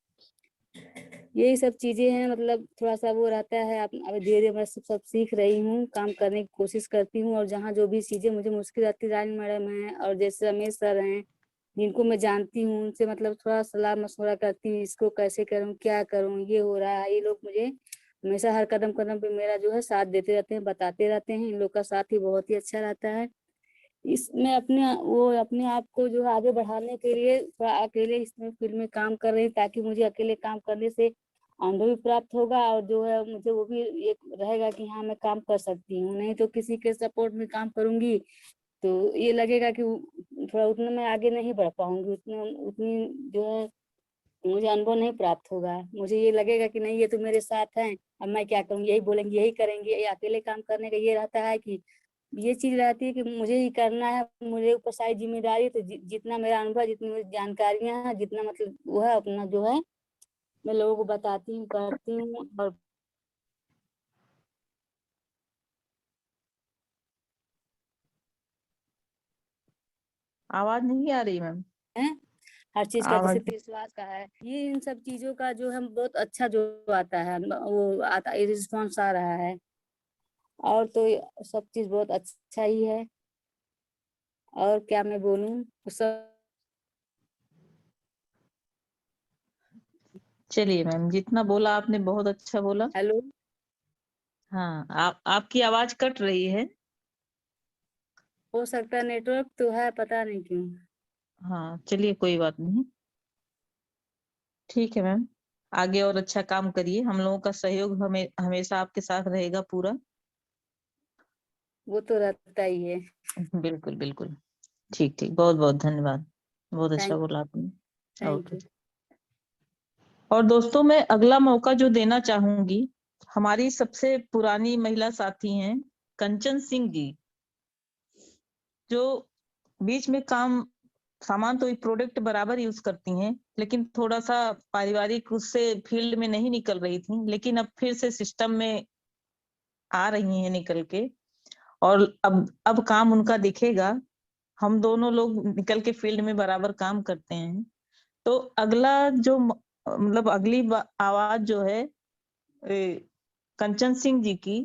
यही सब चीजें हैं। मतलब थोड़ा सा वो रहता है। अब धीरे धीरे मैं सब सीख रही हूँ, काम करने की कोशिश करती हूँ। और जहाँ जो भी चीजें मुझे मुश्किल आती, रानी मैडम है और जैसे रमेश सर हैं, जिनको मैं जानती हूँ, उनसे मतलब थोड़ा सलाह मशवरा करती हूँ, इसको कैसे करूँ, क्या करूँ, ये हो रहा है। ये लोग मुझे हमेशा हर कदम कदम पे मेरा जो है साथ देते रहते हैं, बताते रहते हैं। इन लोग का साथ ही बहुत ही अच्छा रहता है। इसमें अपने आप को जो है आगे बढ़ाने के लिए थोड़ा अकेले इसमें फील्ड में काम कर रही हूँ, ताकि मुझे अकेले काम करने से अनुभव भी प्राप्त होगा, और जो है मुझे वो भी एक रहेगा कि हाँ मैं काम कर सकती हूँ। नहीं तो किसी के सपोर्ट में काम करूंगी तो ये लगेगा कि थोड़ा उतना मैं आगे नहीं बढ़ पाऊंगी, उतना उतनी जो है मुझे अनुभव नहीं प्राप्त होगा। मुझे ये लगेगा कि नहीं, ये तो मेरे साथ हैं, अब मैं क्या करूँ, यही बोलेंगे यही करेंगे। ये अकेले काम करने का ये रहता है कि ये चीज रहती है कि मुझे ही करना है, मुझे ऊपर सारी जिम्मेदारी। तो जितना मेरा अनुभव, जितनी मेरी जानकारियां हैं, जितना मतलब वो है अपना जो है मैं लोगों को बताती हूँ, करती हूँ। और आवाज नहीं आ रही मैम? है हर चीज का जैसे आवाज विश्वास का है, ये इन सब चीजों का जो है बहुत अच्छा जो आता है, वो आता रिस्पॉन्स आ रहा है। और तो सब चीज बहुत अच्छा ही है। और क्या मैं बोलूं, सब। चलिए मैम, जितना बोला आपने बहुत अच्छा बोला। हेलो। हाँ, आपकी आवाज कट रही है। हो सकता है नेटवर्क तो है, पता नहीं क्यों। हाँ चलिए, कोई बात नहीं। ठीक है मैम, आगे और अच्छा काम करिए। हम लोगों का सहयोग हमें हमेशा आपके साथ रहेगा पूरा। वो तो रहता ही है। बिल्कुल बिल्कुल। ठीक ठीक, बहुत बहुत धन्यवाद। बहुत अच्छा थैंक बोला आपने। Thank okay. यू। और दोस्तों, मैं अगला मौका जो देना चाहूंगी, हमारी सबसे पुरानी महिला साथी हैं कंचन सिंह जी, जो बीच में काम सामान तो प्रोडक्ट बराबर यूज करती हैं, लेकिन थोड़ा सा पारिवारिक उससे फील्ड में नहीं निकल रही थी, लेकिन अब फिर से सिस्टम में आ रही हैं निकल के। और अब काम उनका दिखेगा। हम दोनों लोग निकल के फील्ड में बराबर काम करते हैं। तो अगला जो मतलब अगली आवाज जो है कंचन सिंह जी की।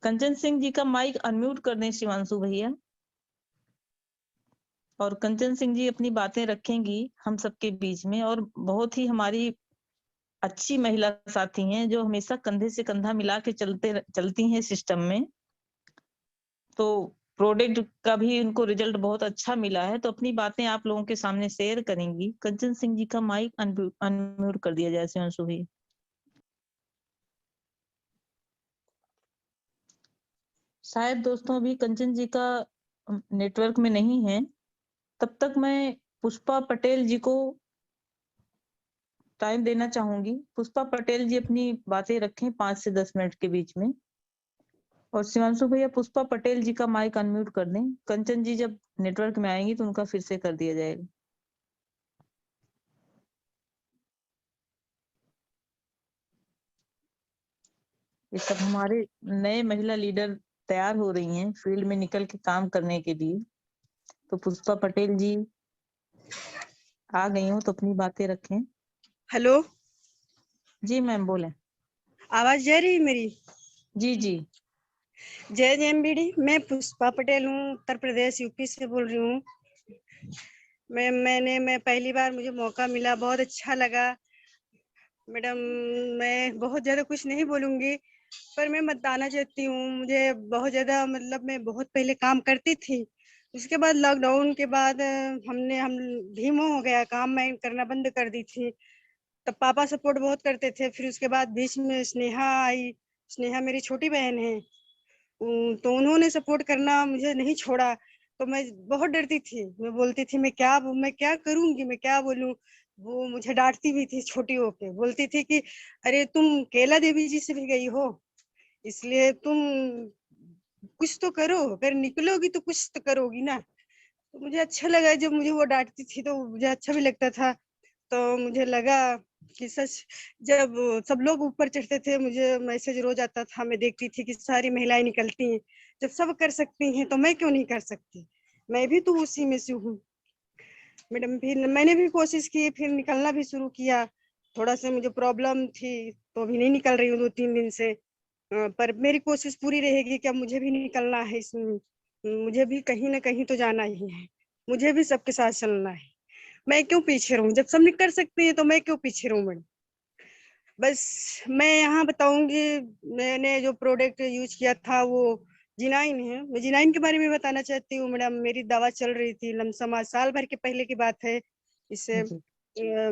कंचन सिंह जी का माइक अनम्यूट कर दें शिवांशु भैया। और कंचन सिंह जी अपनी बातें रखेंगी हम सबके बीच में, और बहुत ही हमारी अच्छी महिला साथी हैं, जो हमेशा कंधे से कंधा मिला के चलती हैं सिस्टम में। तो प्रोडक्ट का भी उनको रिजल्ट बहुत अच्छा मिला है, तो अपनी बातें आप लोगों के सामने शेयर करेंगी। कंचन सिंह जी का माइक अनम्यूट कर दिया जाए शिवांशु भैया। शायद दोस्तों अभी कंचन जी का नेटवर्क में नहीं है। तब तक मैं पुष्पा पटेल जी को टाइम देना चाहूंगी। पुष्पा पटेल जी अपनी बातें रखें 5 से 10 मिनट के बीच में। और शिवांशु भैया पुष्पा पटेल जी का माइक अनम्यूट कर दें। कंचन जी जब नेटवर्क में आएंगी तो उनका फिर से कर दिया जाएगा। ये सब हमारे नए महिला लीडर तैयार हो रही हैं फील्ड में निकल के काम करने के लिए। तो पुष्पा पटेल जी आ गई हूँ तो अपनी बातें रखें। हेलो, जी मैम बोलें। आवाज जा रही है मेरी? जी जी। जय जेएमबीडी। मैं पुष्पा पटेल हूँ, उत्तर प्रदेश यूपी से बोल रही हूँ। मैं पहली बार मुझे मौका मिला, बहुत अच्छा लगा। मैडम, मैं बहुत ज्यादा कुछ नहीं बोलूंगी, पर मैं बताना चाहती हूँ, मुझे बहुत ज्यादा मतलब मैं बहुत पहले काम करती थी। उसके बाद लॉकडाउन के बाद हम धीमो हो गया, काम मैं करना बंद कर दी थी। तब पापा सपोर्ट बहुत करते थे। फिर उसके बाद बीच में स्नेहा आई। स्नेहा मेरी छोटी बहन है। तो उन्होंने सपोर्ट करना मुझे नहीं छोड़ा। तो मैं बहुत डरती थी, मैं बोलती थी मैं क्या करूंगी, मैं क्या बोलूं। वो मुझे डांटती भी थी, छोटी होके बोलती थी कि अरे तुम केला देवी जी से भी गई हो, इसलिए तुम कुछ तो करो, अगर निकलोगी तो कुछ तो करोगी ना। तो मुझे अच्छा लगा, जब मुझे वो डांटती थी तो मुझे अच्छा भी लगता था। तो मुझे लगा कि सच, जब सब लोग ऊपर चढ़ते थे, मुझे मैसेज रोज आता था, मैं देखती थी कि सारी महिलाएं निकलती हैं। जब सब कर सकती हैं तो मैं क्यों नहीं कर सकती? मैं भी तो उसी में से हूँ। मैडम, फिर मैंने भी कोशिश की, फिर निकलना भी शुरू किया। थोड़ा सा मुझे प्रॉब्लम थी तो अभी नहीं निकल रही हूँ 2-3 दिन से। पर मेरी कोशिश पूरी रहेगी कि अब मुझे भी निकलना है इसमें। मुझे भी कहीं ना कहीं तो जाना ही है, मुझे भी सबके साथ चलना है। मैं क्यों पीछे रहूं? जब सब कर सकते हैं तो मैं क्यों पीछे रहूं? मैडम, बस मैं यहाँ बताऊंगी, मैंने जो प्रोडक्ट यूज किया था वो जिनाइन है। मैं जिनाइन के बारे में बताना चाहती हूँ। मैडम, मेरी दवा चल रही थी लमसम, आज साल भर के पहले की बात है। इससे जी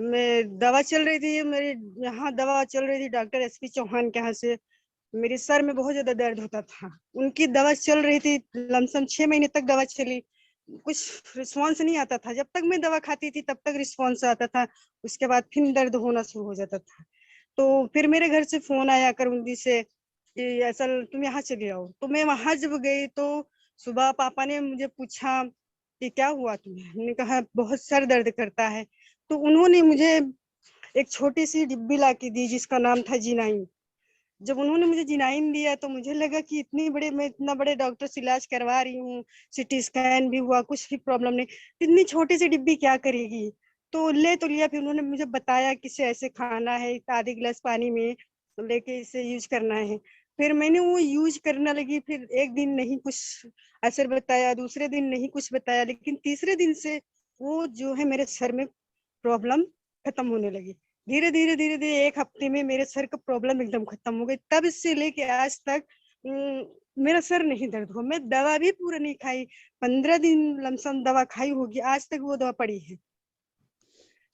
मैं दवा चल रही थी, मेरी यहाँ दवा चल रही थी डॉक्टर एसपी चौहान के यहाँ से। मेरे सर में बहुत ज्यादा दर्द होता था, उनकी दवा चल रही थी लमसम 6 महीने तक दवा चली। कुछ रिस्पॉन्स नहीं आता था, जब तक मैं दवा खाती थी तब तक रिस्पॉन्स आता था। उसके बाद फिर दर्द होना शुरू हो जाता था। तो फिर मेरे घर से फोन आया करुंदी से कि ऐसा तुम यहाँ चले आओ। तो मैं वहां जब गई तो सुबह पापा ने मुझे पूछा कि क्या हुआ तुम्हें। मैंने कहा बहुत सर दर्द करता है। तो उन्होंने मुझे एक छोटी सी डिब्बी ला के दी जिसका नाम था जिनाइन। जब उन्होंने मुझे जिनाइन दिया तो मुझे लगा कि मैं इतना बड़े डॉक्टर से इलाज करवा रही हूँ, सिटी स्कैन भी हुआ, कुछ भी प्रॉब्लम नहीं, इतनी छोटी सी डिब्बी क्या करेगी। तो ले तो लिया। फिर उन्होंने मुझे बताया कि इसे ऐसे खाना है, आधे गिलास पानी में लेके इसे यूज करना है। फिर मैंने वो यूज करने लगी। फिर एक दिन नहीं कुछ असर बताया, दूसरे दिन नहीं कुछ बताया, लेकिन तीसरे दिन से वो जो है मेरे सर में प्रॉब्लम खत्म होने लगी। धीरे धीरे धीरे धीरे 1 हफ्ते में मेरे सर का प्रॉब्लम एकदम खत्म हो गई। तब से लेके आज तक मेरा सर नहीं दर्द हुआ। मैं दवा भी पूरा नहीं खाई, 15 दिन लमसम दवा खाई होगी, आज तक वो दवा पड़ी है।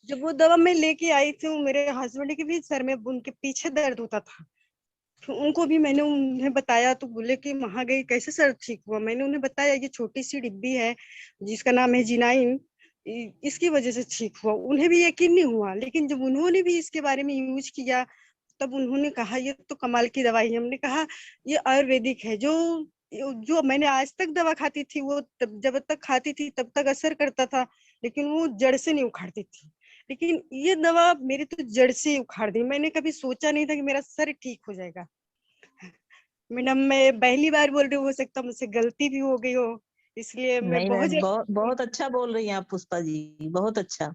जब वो दवा मैं लेके आई थी, मेरे हस्बैंड के भी सर में उनके पीछे दर्द होता था। तो उनको भी मैंने उन्हें बताया तो बोले कि वहां गई कैसे सर ठीक हुआ। मैंने उन्हें बताया ये छोटी सी डिब्बी है जिसका नाम है जिनाइन, इसकी वजह से ठीक हुआ। उन्हें भी यकीन नहीं हुआ, लेकिन जब उन्होंने भी इसके बारे में यूज किया तब उन्होंने कहा ये तो कमाल की दवाई है। हमने कहा ये आयुर्वेदिक है। जो जो मैंने आज तक दवा खाती थी वो जब तक खाती थी तब तक असर करता था, लेकिन वो जड़ से नहीं उखाड़ती थी। लेकिन ये दवा मेरी तो जड़ से उखाड़ दी। मैंने कभी सोचा नहीं था कि मेरा सर ठीक हो जाएगा। मैडम, मैं पहली बार बोल रही हूँ, हो सकता है मुझसे गलती भी हो गई हो, इसलिए मैं नहीं बहुत मैम, बहुत बहुत अच्छा बोल रही हैं आप पुष्पा जी, बहुत अच्छा।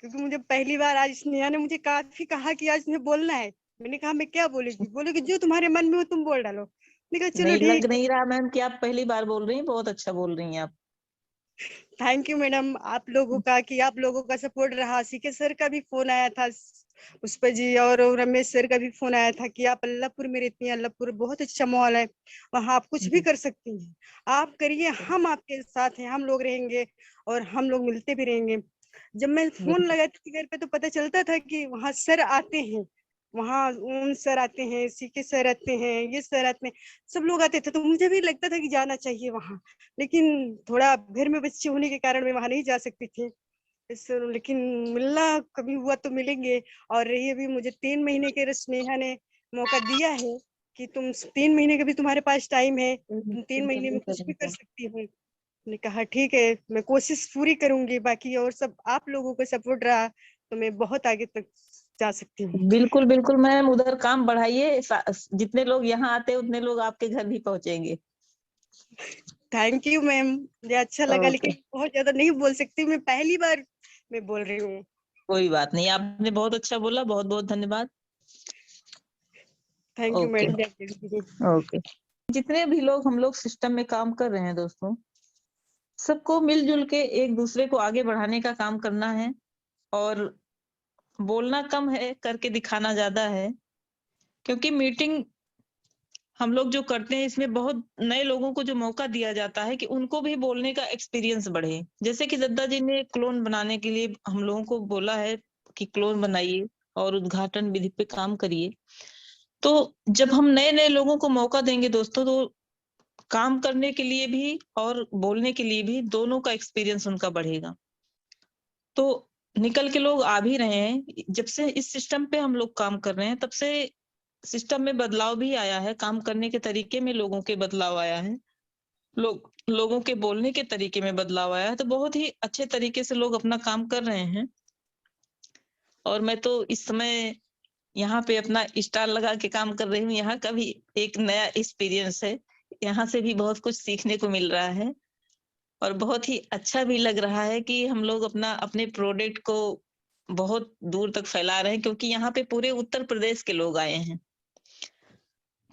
क्योंकि मुझे पहली बार आज स्नेहा ने मुझे काफी कहा कि आज तुम्हें बोलना है। मैंने कहा मैं क्या बोलेगी? बोलेगी जो तुम्हारे मन में हो तुम बोल डालो। मैंने कहा चलो नहीं लग ठीक है। नहीं रहा मैम कि आप पहली बार बोल रही हैं, बहुत अच्छा बोल रही हैं आप। थैंक यू मैडम, आप लोगों का कि आप लोगों का सपोर्ट रहा। सीके सर का भी फोन आया था, पुष्पा जी और रमेश सर का भी फोन आया था कि आप अल्लाहपुर में रहती हैं, अल्लाहपुर बहुत अच्छा मॉल है, वहां आप कुछ भी कर सकती हैं, आप करिए, हम आपके साथ हैं, हम लोग रहेंगे और हम लोग मिलते भी रहेंगे। जब मैं फोन लगाती थी घर पे तो पता चलता था कि वहाँ सर आते हैं, वहाँ ओम सर आते हैं, सीके सर आते हैं, ये सर आते हैं, सब लोग आते थे। तो मुझे भी लगता था कि जाना चाहिए वहाँ, लेकिन थोड़ा घर में बच्चे होने के कारण मैं वहां नहीं जा सकती थी। लेकिन मिलना कभी हुआ तो मिलेंगे। और रही अभी मुझे 3 महीने के स्नेहा ने मौका दिया है कि तुम 3 महीने का भी तुम्हारे पास टाइम है, तुम 3 महीने में कुछ भी कर सकती हो। ने कहा ठीक है, मैं कोशिश पूरी करूंगी। बाकी और सब आप लोगों का सपोर्ट रहा तो मैं बहुत आगे तक जा सकती हूँ। बिल्कुल बिल्कुल मैम, उधर काम बढ़ाइए, जितने लोग यहाँ आते हैं उतने लोग आपके घर भी पहुंचेंगे। थैंक यू मैम, मुझे अच्छा लगा, ओके, लेकिन बहुत ज्यादा नहीं बोल सकती, मैं पहली बार मैं बोल रही हूँ। कोई बात नहीं, आपने बहुत अच्छा बोला, बहुत बहुत धन्यवाद। Thank you okay madam. Okay. जितने भी लोग हम लोग सिस्टम में काम कर रहे हैं दोस्तों, सबको मिलजुल के एक दूसरे को आगे बढ़ाने का काम करना है, और बोलना कम है, करके दिखाना ज्यादा है। क्योंकि मीटिंग हम लोग जो करते हैं, इसमें बहुत नए लोगों को जो मौका दिया जाता है कि उनको भी बोलने का एक्सपीरियंस बढ़े। जैसे कि दद्दा जी ने क्लोन बनाने के लिए हम लोगों को बोला है कि क्लोन बनाइए और उद्घाटन विधि पे काम करिए। तो जब हम नए नए लोगों को मौका देंगे दोस्तों, तो काम करने के लिए भी और बोलने के लिए भी दोनों का एक्सपीरियंस उनका बढ़ेगा। तो निकल के लोग आ भी रहे हैं। जब से इस सिस्टम पे हम लोग काम कर रहे हैं, तब से सिस्टम में बदलाव भी आया है, काम करने के तरीके में लोगों के बदलाव आया है, लोगों के बोलने के तरीके में बदलाव आया है। तो बहुत ही अच्छे तरीके से लोग अपना काम कर रहे हैं। और मैं तो इस समय यहाँ पे अपना स्टाल लगा के काम कर रही हूँ। यहाँ का भी एक नया एक्सपीरियंस है, यहाँ से भी बहुत कुछ सीखने को मिल रहा है, और बहुत ही अच्छा भी लग रहा है कि हम लोग अपने प्रोडक्ट को बहुत दूर तक फैला रहे हैं, क्योंकि यहाँ पे पूरे उत्तर प्रदेश के लोग आए हैं।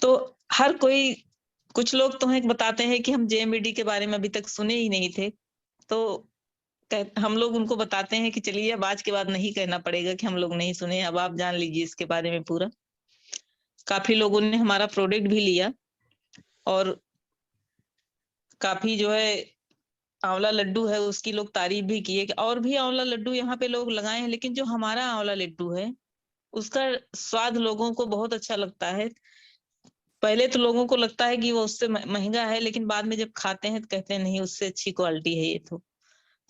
तो हर कोई, कुछ लोग तो हैं बताते हैं कि हम जेएमबीडी के बारे में अभी तक सुने ही नहीं थे, तो हम लोग उनको बताते हैं कि चलिए अब आज के बाद नहीं कहना पड़ेगा कि हम लोग नहीं सुने, अब आप जान लीजिए इसके बारे में पूरा। काफी लोगों ने हमारा प्रोडक्ट भी लिया, और काफी जो है आंवला लड्डू है उसकी लोग तारीफ भी किए कि और भी आंवला लड्डू यहाँ पे लोग लगाए हैं, लेकिन जो हमारा आंवला लड्डू है उसका स्वाद लोगों को बहुत अच्छा लगता है। पहले तो लोगों को लगता है कि वो उससे महंगा है, लेकिन बाद में जब खाते हैं तो कहते हैं नहीं, उससे अच्छी क्वालिटी है ये।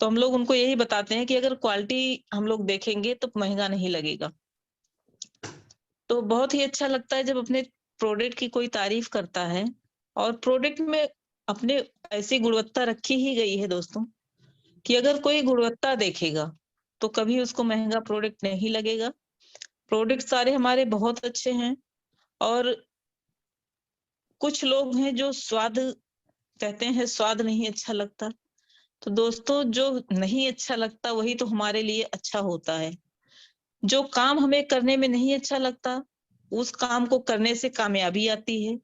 तो हम लोग उनको यही बताते हैं कि अगर क्वालिटी हम लोग देखेंगे तो महंगा नहीं लगेगा। तो बहुत ही अच्छा लगता है जब अपने प्रोडक्ट की कोई तारीफ करता है, और प्रोडक्ट में अपने ऐसी गुणवत्ता रखी ही गई है दोस्तों कि अगर कोई गुणवत्ता देखेगा तो कभी उसको महंगा प्रोडक्ट नहीं लगेगा। प्रोडक्ट सारे हमारे बहुत अच्छे हैं, और कुछ लोग हैं जो स्वाद कहते हैं स्वाद नहीं अच्छा लगता। तो दोस्तों, जो नहीं अच्छा लगता वही तो हमारे लिए अच्छा होता है। जो काम हमें करने में नहीं अच्छा लगता, उस काम को करने से कामयाबी आती है।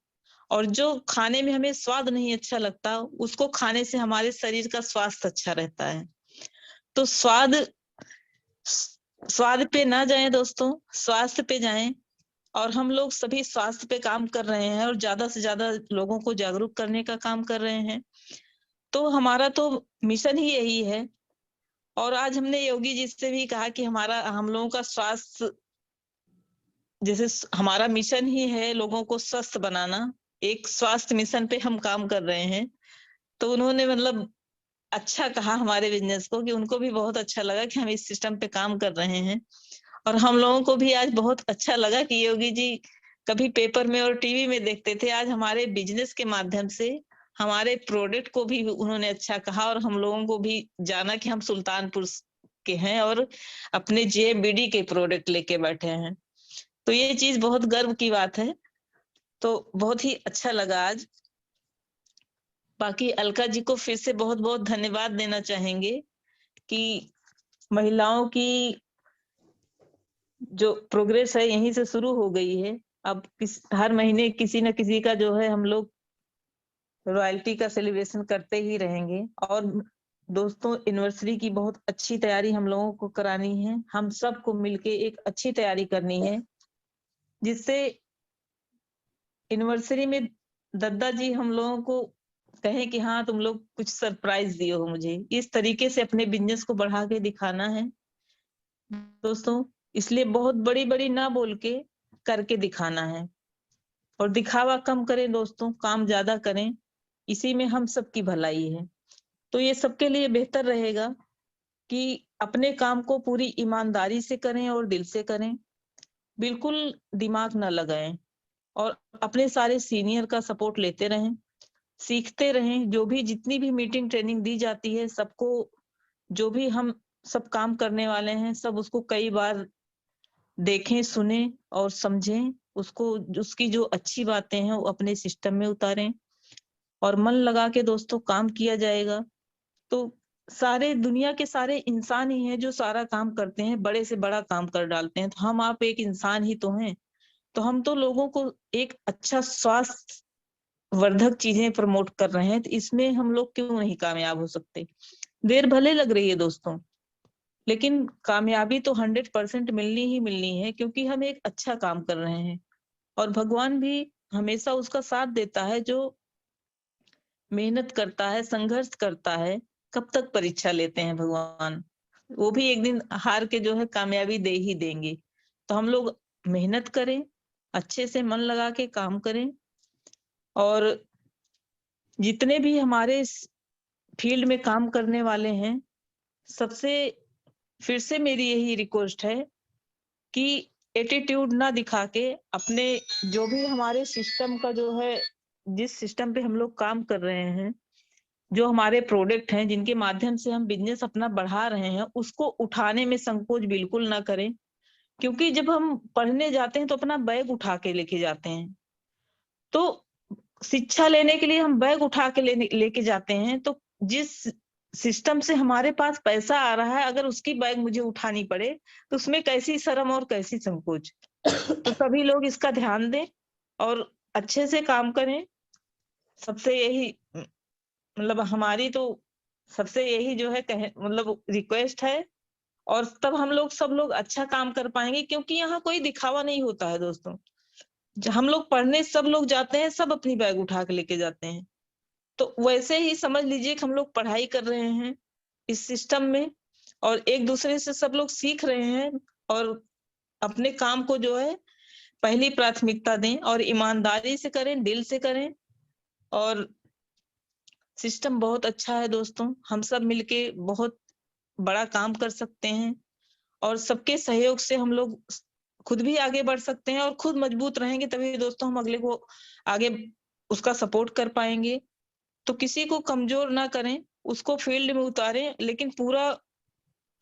और जो खाने में हमें स्वाद नहीं अच्छा लगता, उसको खाने से हमारे शरीर का स्वास्थ्य अच्छा रहता है। तो स्वाद पे ना जाएं दोस्तों, स्वास्थ्य पे जाएं। और हम लोग सभी स्वास्थ्य पे काम कर रहे हैं, और ज्यादा से ज्यादा लोगों को जागरूक करने का काम कर रहे हैं। तो हमारा तो मिशन ही यही है। और आज हमने योगी जी से भी कहा कि हम लोगों का स्वास्थ्य, जैसे हमारा मिशन ही है लोगों को स्वस्थ बनाना, एक स्वास्थ्य मिशन पे हम काम कर रहे हैं। तो उन्होंने मतलब अच्छा कहा हमारे बिजनेस को, कि उनको भी बहुत अच्छा लगा कि हम इस सिस्टम पे काम कर रहे हैं। और हम लोगों को भी आज बहुत अच्छा लगा कि योगी जी कभी पेपर में और टीवी में देखते थे, आज हमारे बिजनेस के माध्यम से हमारे प्रोडक्ट को भी उन्होंने अच्छा कहा, और हम लोगों को भी जाना कि हम सुल्तानपुर के हैं और अपने जेएमबीडी के प्रोडक्ट लेके बैठे हैं। तो ये चीज बहुत गर्व की बात है। तो बहुत ही अच्छा लगा आज। बाकी अलका जी को फिर से बहुत बहुत धन्यवाद देना चाहेंगे कि महिलाओं की जो प्रोग्रेस है यहीं से शुरू हो गई है। अब हर महीने किसी न किसी का जो है हम लोग रॉयल्टी का सेलिब्रेशन करते ही रहेंगे। और दोस्तों, एनिवर्सरी की बहुत अच्छी तैयारी हम लोगों को करानी है, हम सबको मिलके एक अच्छी तैयारी करनी है, जिससे एनिवर्सरी में दद्दा जी हम लोगों को कहें कि हाँ तुम लोग कुछ सरप्राइज दिए हो मुझे। इस तरीके से अपने बिजनेस को बढ़ा के दिखाना है दोस्तों। इसलिए बहुत बड़ी बड़ी ना बोल के करके दिखाना है, और दिखावा कम करें दोस्तों, काम ज्यादा करें। इसी में हम सबकी भलाई है। तो ये सबके लिए बेहतर रहेगा कि अपने काम को पूरी ईमानदारी से करें और दिल से करें, बिल्कुल दिमाग ना लगाएं, और अपने सारे सीनियर का सपोर्ट लेते रहें, सीखते रहें। जो भी जितनी भी मीटिंग ट्रेनिंग दी जाती है, सबको जो भी हम सब काम करने वाले हैं सब उसको कई बार देखें, सुने और समझें, उसको उसकी जो अच्छी बातें हैं वो अपने सिस्टम में उतारें और मन लगा के दोस्तों काम किया जाएगा तो सारे दुनिया के सारे इंसान ही हैं जो सारा काम करते हैं, बड़े से बड़ा काम कर डालते हैं। तो हम आप एक इंसान ही तो हैं, तो हम तो लोगों को एक अच्छा स्वास्थ्य वर्धक चीजें प्रमोट कर रहे हैं, तो इसमें हम लोग क्यों नहीं कामयाब हो सकते। देर भले लग रही है दोस्तों, लेकिन कामयाबी तो 100% मिलनी ही मिलनी है, क्योंकि हम एक अच्छा काम कर रहे हैं। और भगवान भी हमेशा उसका साथ देता है जो मेहनत करता है, संघर्ष करता है। कब तक परीक्षा लेते हैं भगवान, वो भी एक दिन हार के जो है कामयाबी दे ही देंगे। तो हम लोग मेहनत करें, अच्छे से मन लगा के काम करें, और जितने भी हमारे फील्ड में काम करने वाले हैं, सबसे फिर से मेरी यही रिक्वेस्ट है कि एटीट्यूड ना दिखा के अपने जो भी हमारे सिस्टम का जो है, जिस सिस्टम पे हम लोग काम कर रहे हैं, जो हमारे प्रोडक्ट हैं जिनके माध्यम से हम बिजनेस अपना बढ़ा रहे हैं, उसको उठाने में संकोच बिल्कुल ना करें। क्योंकि जब हम पढ़ने जाते हैं तो अपना बैग उठा के लेके जाते हैं, तो शिक्षा लेने के लिए हम बैग उठा के लेके जाते हैं, तो जिस सिस्टम से हमारे पास पैसा आ रहा है, अगर उसकी बैग मुझे उठानी पड़े तो उसमें कैसी शर्म और कैसी संकोच। तो सभी लोग इसका ध्यान दें और अच्छे से काम करें। सबसे यही मतलब हमारी तो सबसे यही जो है मतलब रिक्वेस्ट है, और तब हम लोग सब लोग अच्छा काम कर पाएंगे, क्योंकि यहाँ कोई दिखावा नहीं होता है दोस्तों। हम लोग पढ़ने सब लोग जाते हैं, सब अपनी बैग उठा के लेके जाते हैं, तो वैसे ही समझ लीजिए कि हम लोग पढ़ाई कर रहे हैं इस सिस्टम में, और एक दूसरे से सब लोग सीख रहे हैं, और अपने काम को जो है पहली प्राथमिकता दें और ईमानदारी से करें, दिल से करें। और सिस्टम बहुत अच्छा है दोस्तों, हम सब मिलके बहुत बड़ा काम कर सकते हैं, और सबके सहयोग से हम लोग खुद भी आगे बढ़ सकते हैं, और खुद मजबूत रहेंगे तभी दोस्तों हम अगले को आगे उसका सपोर्ट कर पाएंगे। तो किसी को कमजोर ना करें, उसको फील्ड में उतारें, लेकिन पूरा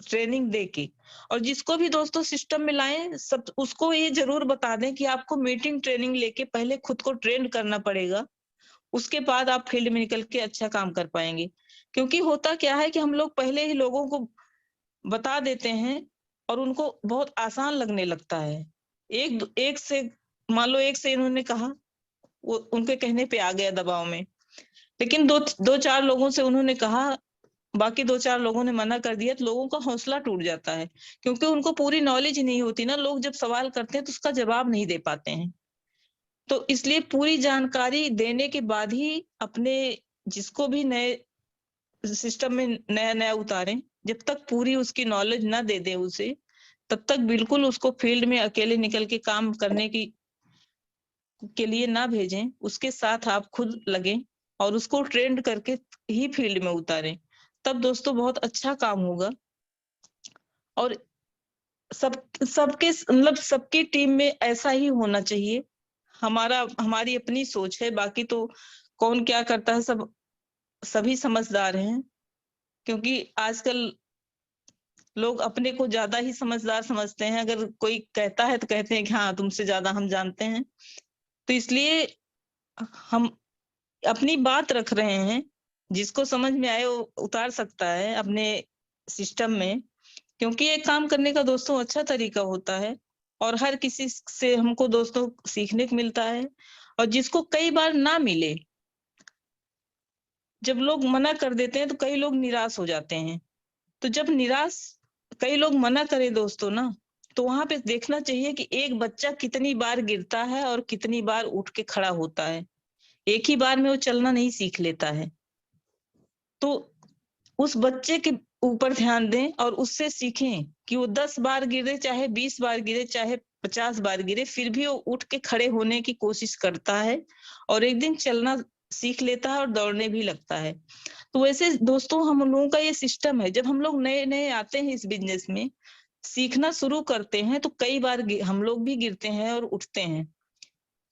ट्रेनिंग दे के। और जिसको भी दोस्तों सिस्टम में लाएं, सब उसको ये जरूर बता दें कि आपको मीटिंग ट्रेनिंग लेके पहले खुद को ट्रेन करना पड़ेगा, उसके बाद आप फील्ड में निकल के अच्छा काम कर पाएंगे। क्योंकि होता क्या है कि हम लोग पहले ही लोगों को बता देते हैं और उनको बहुत आसान लगने लगता है। एक से मान लो एक से इन्होंने कहा, वो उनके कहने पे आ गया दबाव में, लेकिन दो चार लोगों से उन्होंने कहा, बाकी दो चार लोगों ने मना कर दिया, तो लोगों का हौसला टूट जाता है, क्योंकि उनको पूरी नॉलेज नहीं होती ना। लोग जब सवाल करते हैं तो उसका जवाब नहीं दे पाते हैं। तो इसलिए पूरी जानकारी देने के बाद ही अपने जिसको भी नए सिस्टम में नया नया उतारें। जब तक पूरी उसकी नॉलेज ना दे दें उसे, तब तक बिल्कुल उसको फील्ड में अकेले निकल के काम करने की के लिए ना भेजें। उसके साथ आप खुद लगें और उसको ट्रेंड करके ही फील्ड में उतारें, तब दोस्तों बहुत अच्छा काम होगा। और सबके मतलब सबकी टीम में ऐसा ही होना चाहिए। हमारी अपनी सोच है, बाकी तो कौन क्या करता है सभी समझदार हैं, क्योंकि आजकल लोग अपने को ज्यादा ही समझदार समझते हैं। अगर कोई कहता है तो कहते हैं कि हाँ तुमसे ज्यादा हम जानते हैं। तो इसलिए हम अपनी बात रख रहे हैं, जिसको समझ में आए वो उतार सकता है अपने सिस्टम में, क्योंकि ये काम करने का दोस्तों अच्छा तरीका होता है, और हर किसी से हमको दोस्तों सीखने को मिलता है। और जिसको कई बार ना मिले, जब लोग मना कर देते हैं तो कई लोग निराश हो जाते हैं। तो जब कई लोग मना करें दोस्तों ना, तो वहां पे देखना चाहिए कि एक बच्चा कितनी बार गिरता है और कितनी बार उठ के खड़ा होता है। एक ही बार में वो चलना नहीं सीख लेता है। तो उस बच्चे के ऊपर ध्यान दें और उससे सीखें कि वो 10 बार गिरे, चाहे 20 बार गिरे, चाहे 50 बार गिरे, फिर भी वो उठ के खड़े होने की कोशिश करता है, और एक दिन चलना सीख लेता है और दौड़ने भी लगता है। तो वैसे दोस्तों हम लोगों का ये सिस्टम है, जब हम लोग नए नए आते हैं इस बिजनेस में, सीखना शुरू करते हैं, तो कई बार हम लोग भी गिरते हैं और उठते हैं।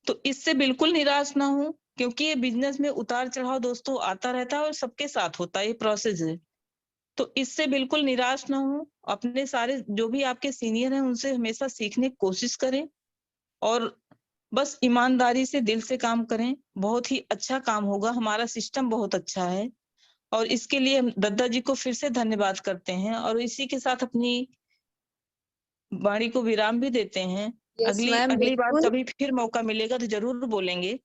तो इससे बिल्कुल निराश ना हो, क्योंकि ये बिजनेस में उतार चढ़ाव दोस्तों आता रहता है और सबके साथ होता है, ये प्रोसेस है। तो इससे बिल्कुल निराश ना हो, अपने सारे जो भी आपके सीनियर हैं उनसे हमेशा सीखने की कोशिश करें और बस ईमानदारी से दिल से काम करें, बहुत ही अच्छा काम होगा। हमारा सिस्टम बहुत अच्छा है और इसके लिए हम दद्दा जी को फिर से धन्यवाद करते हैं और इसी के साथ अपनी वाणी को विराम भी देते हैं। यस मैम, अगली बार बिल्कुल। कभी फिर मौका मिलेगा तो जरूर बोलेंगे।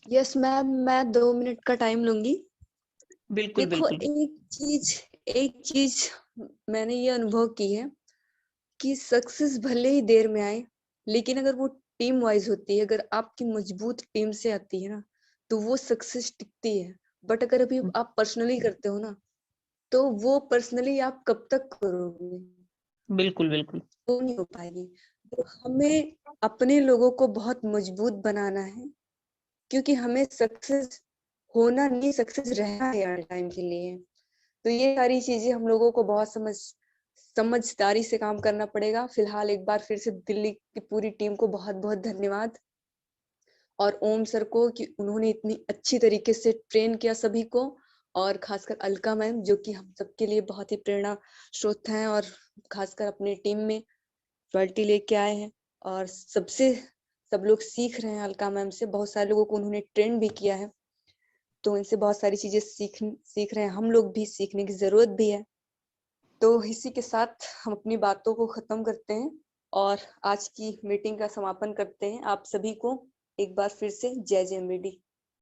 यस मैम, मैं 2 मिनट का टाइम लूंगी। बिल्कुल देखो, बिल्कुल एक चीज मैंने ये अनुभव की है कि सक्सेस भले ही देर में आए, लेकिन अगर वो टीम वाइज होती है, अगर आपकी मजबूत टीम से आती है ना, तो वो सक्सेस टिकती है। बट अगर अभी आप पर्सनली करते हो ना, तो वो पर्सनली आप कब तक करोगे? बिल्कुल बिल्कुल वो नहीं हो पाएगी। तो हमें अपने लोगों को बहुत मजबूत बनाना है, क्योंकि हमें सक्सेस होना नहीं, सक्सेस रहना है हर टाइम के लिए। तो ये सारी चीजें हम लोगों को बहुत समझदारी से काम करना पड़ेगा। फिलहाल एक बार फिर से दिल्ली की पूरी टीम को बहुत बहुत धन्यवाद, और ओम सर को कि उन्होंने इतनी अच्छी तरीके से ट्रेन किया सभी को, और खासकर अलका मैम जो कि हम सबके लिए बहुत ही प्रेरणा स्रोत हैं, और खासकर अपनी टीम में रॉयल्टी लेके आए हैं। और सब लोग सीख रहे हैं अलका मैम से, बहुत सारे लोगों को उन्होंने ट्रेन भी किया है, तो इनसे बहुत सारी चीजें सीख रहे हैं। हम लोग भी सीखने की जरूरत भी है। तो इसी के साथ हम अपनी बातों को खत्म करते हैं और आज की मीटिंग का समापन करते हैं। आप सभी को एक बार फिर से जय जय एमबीडी।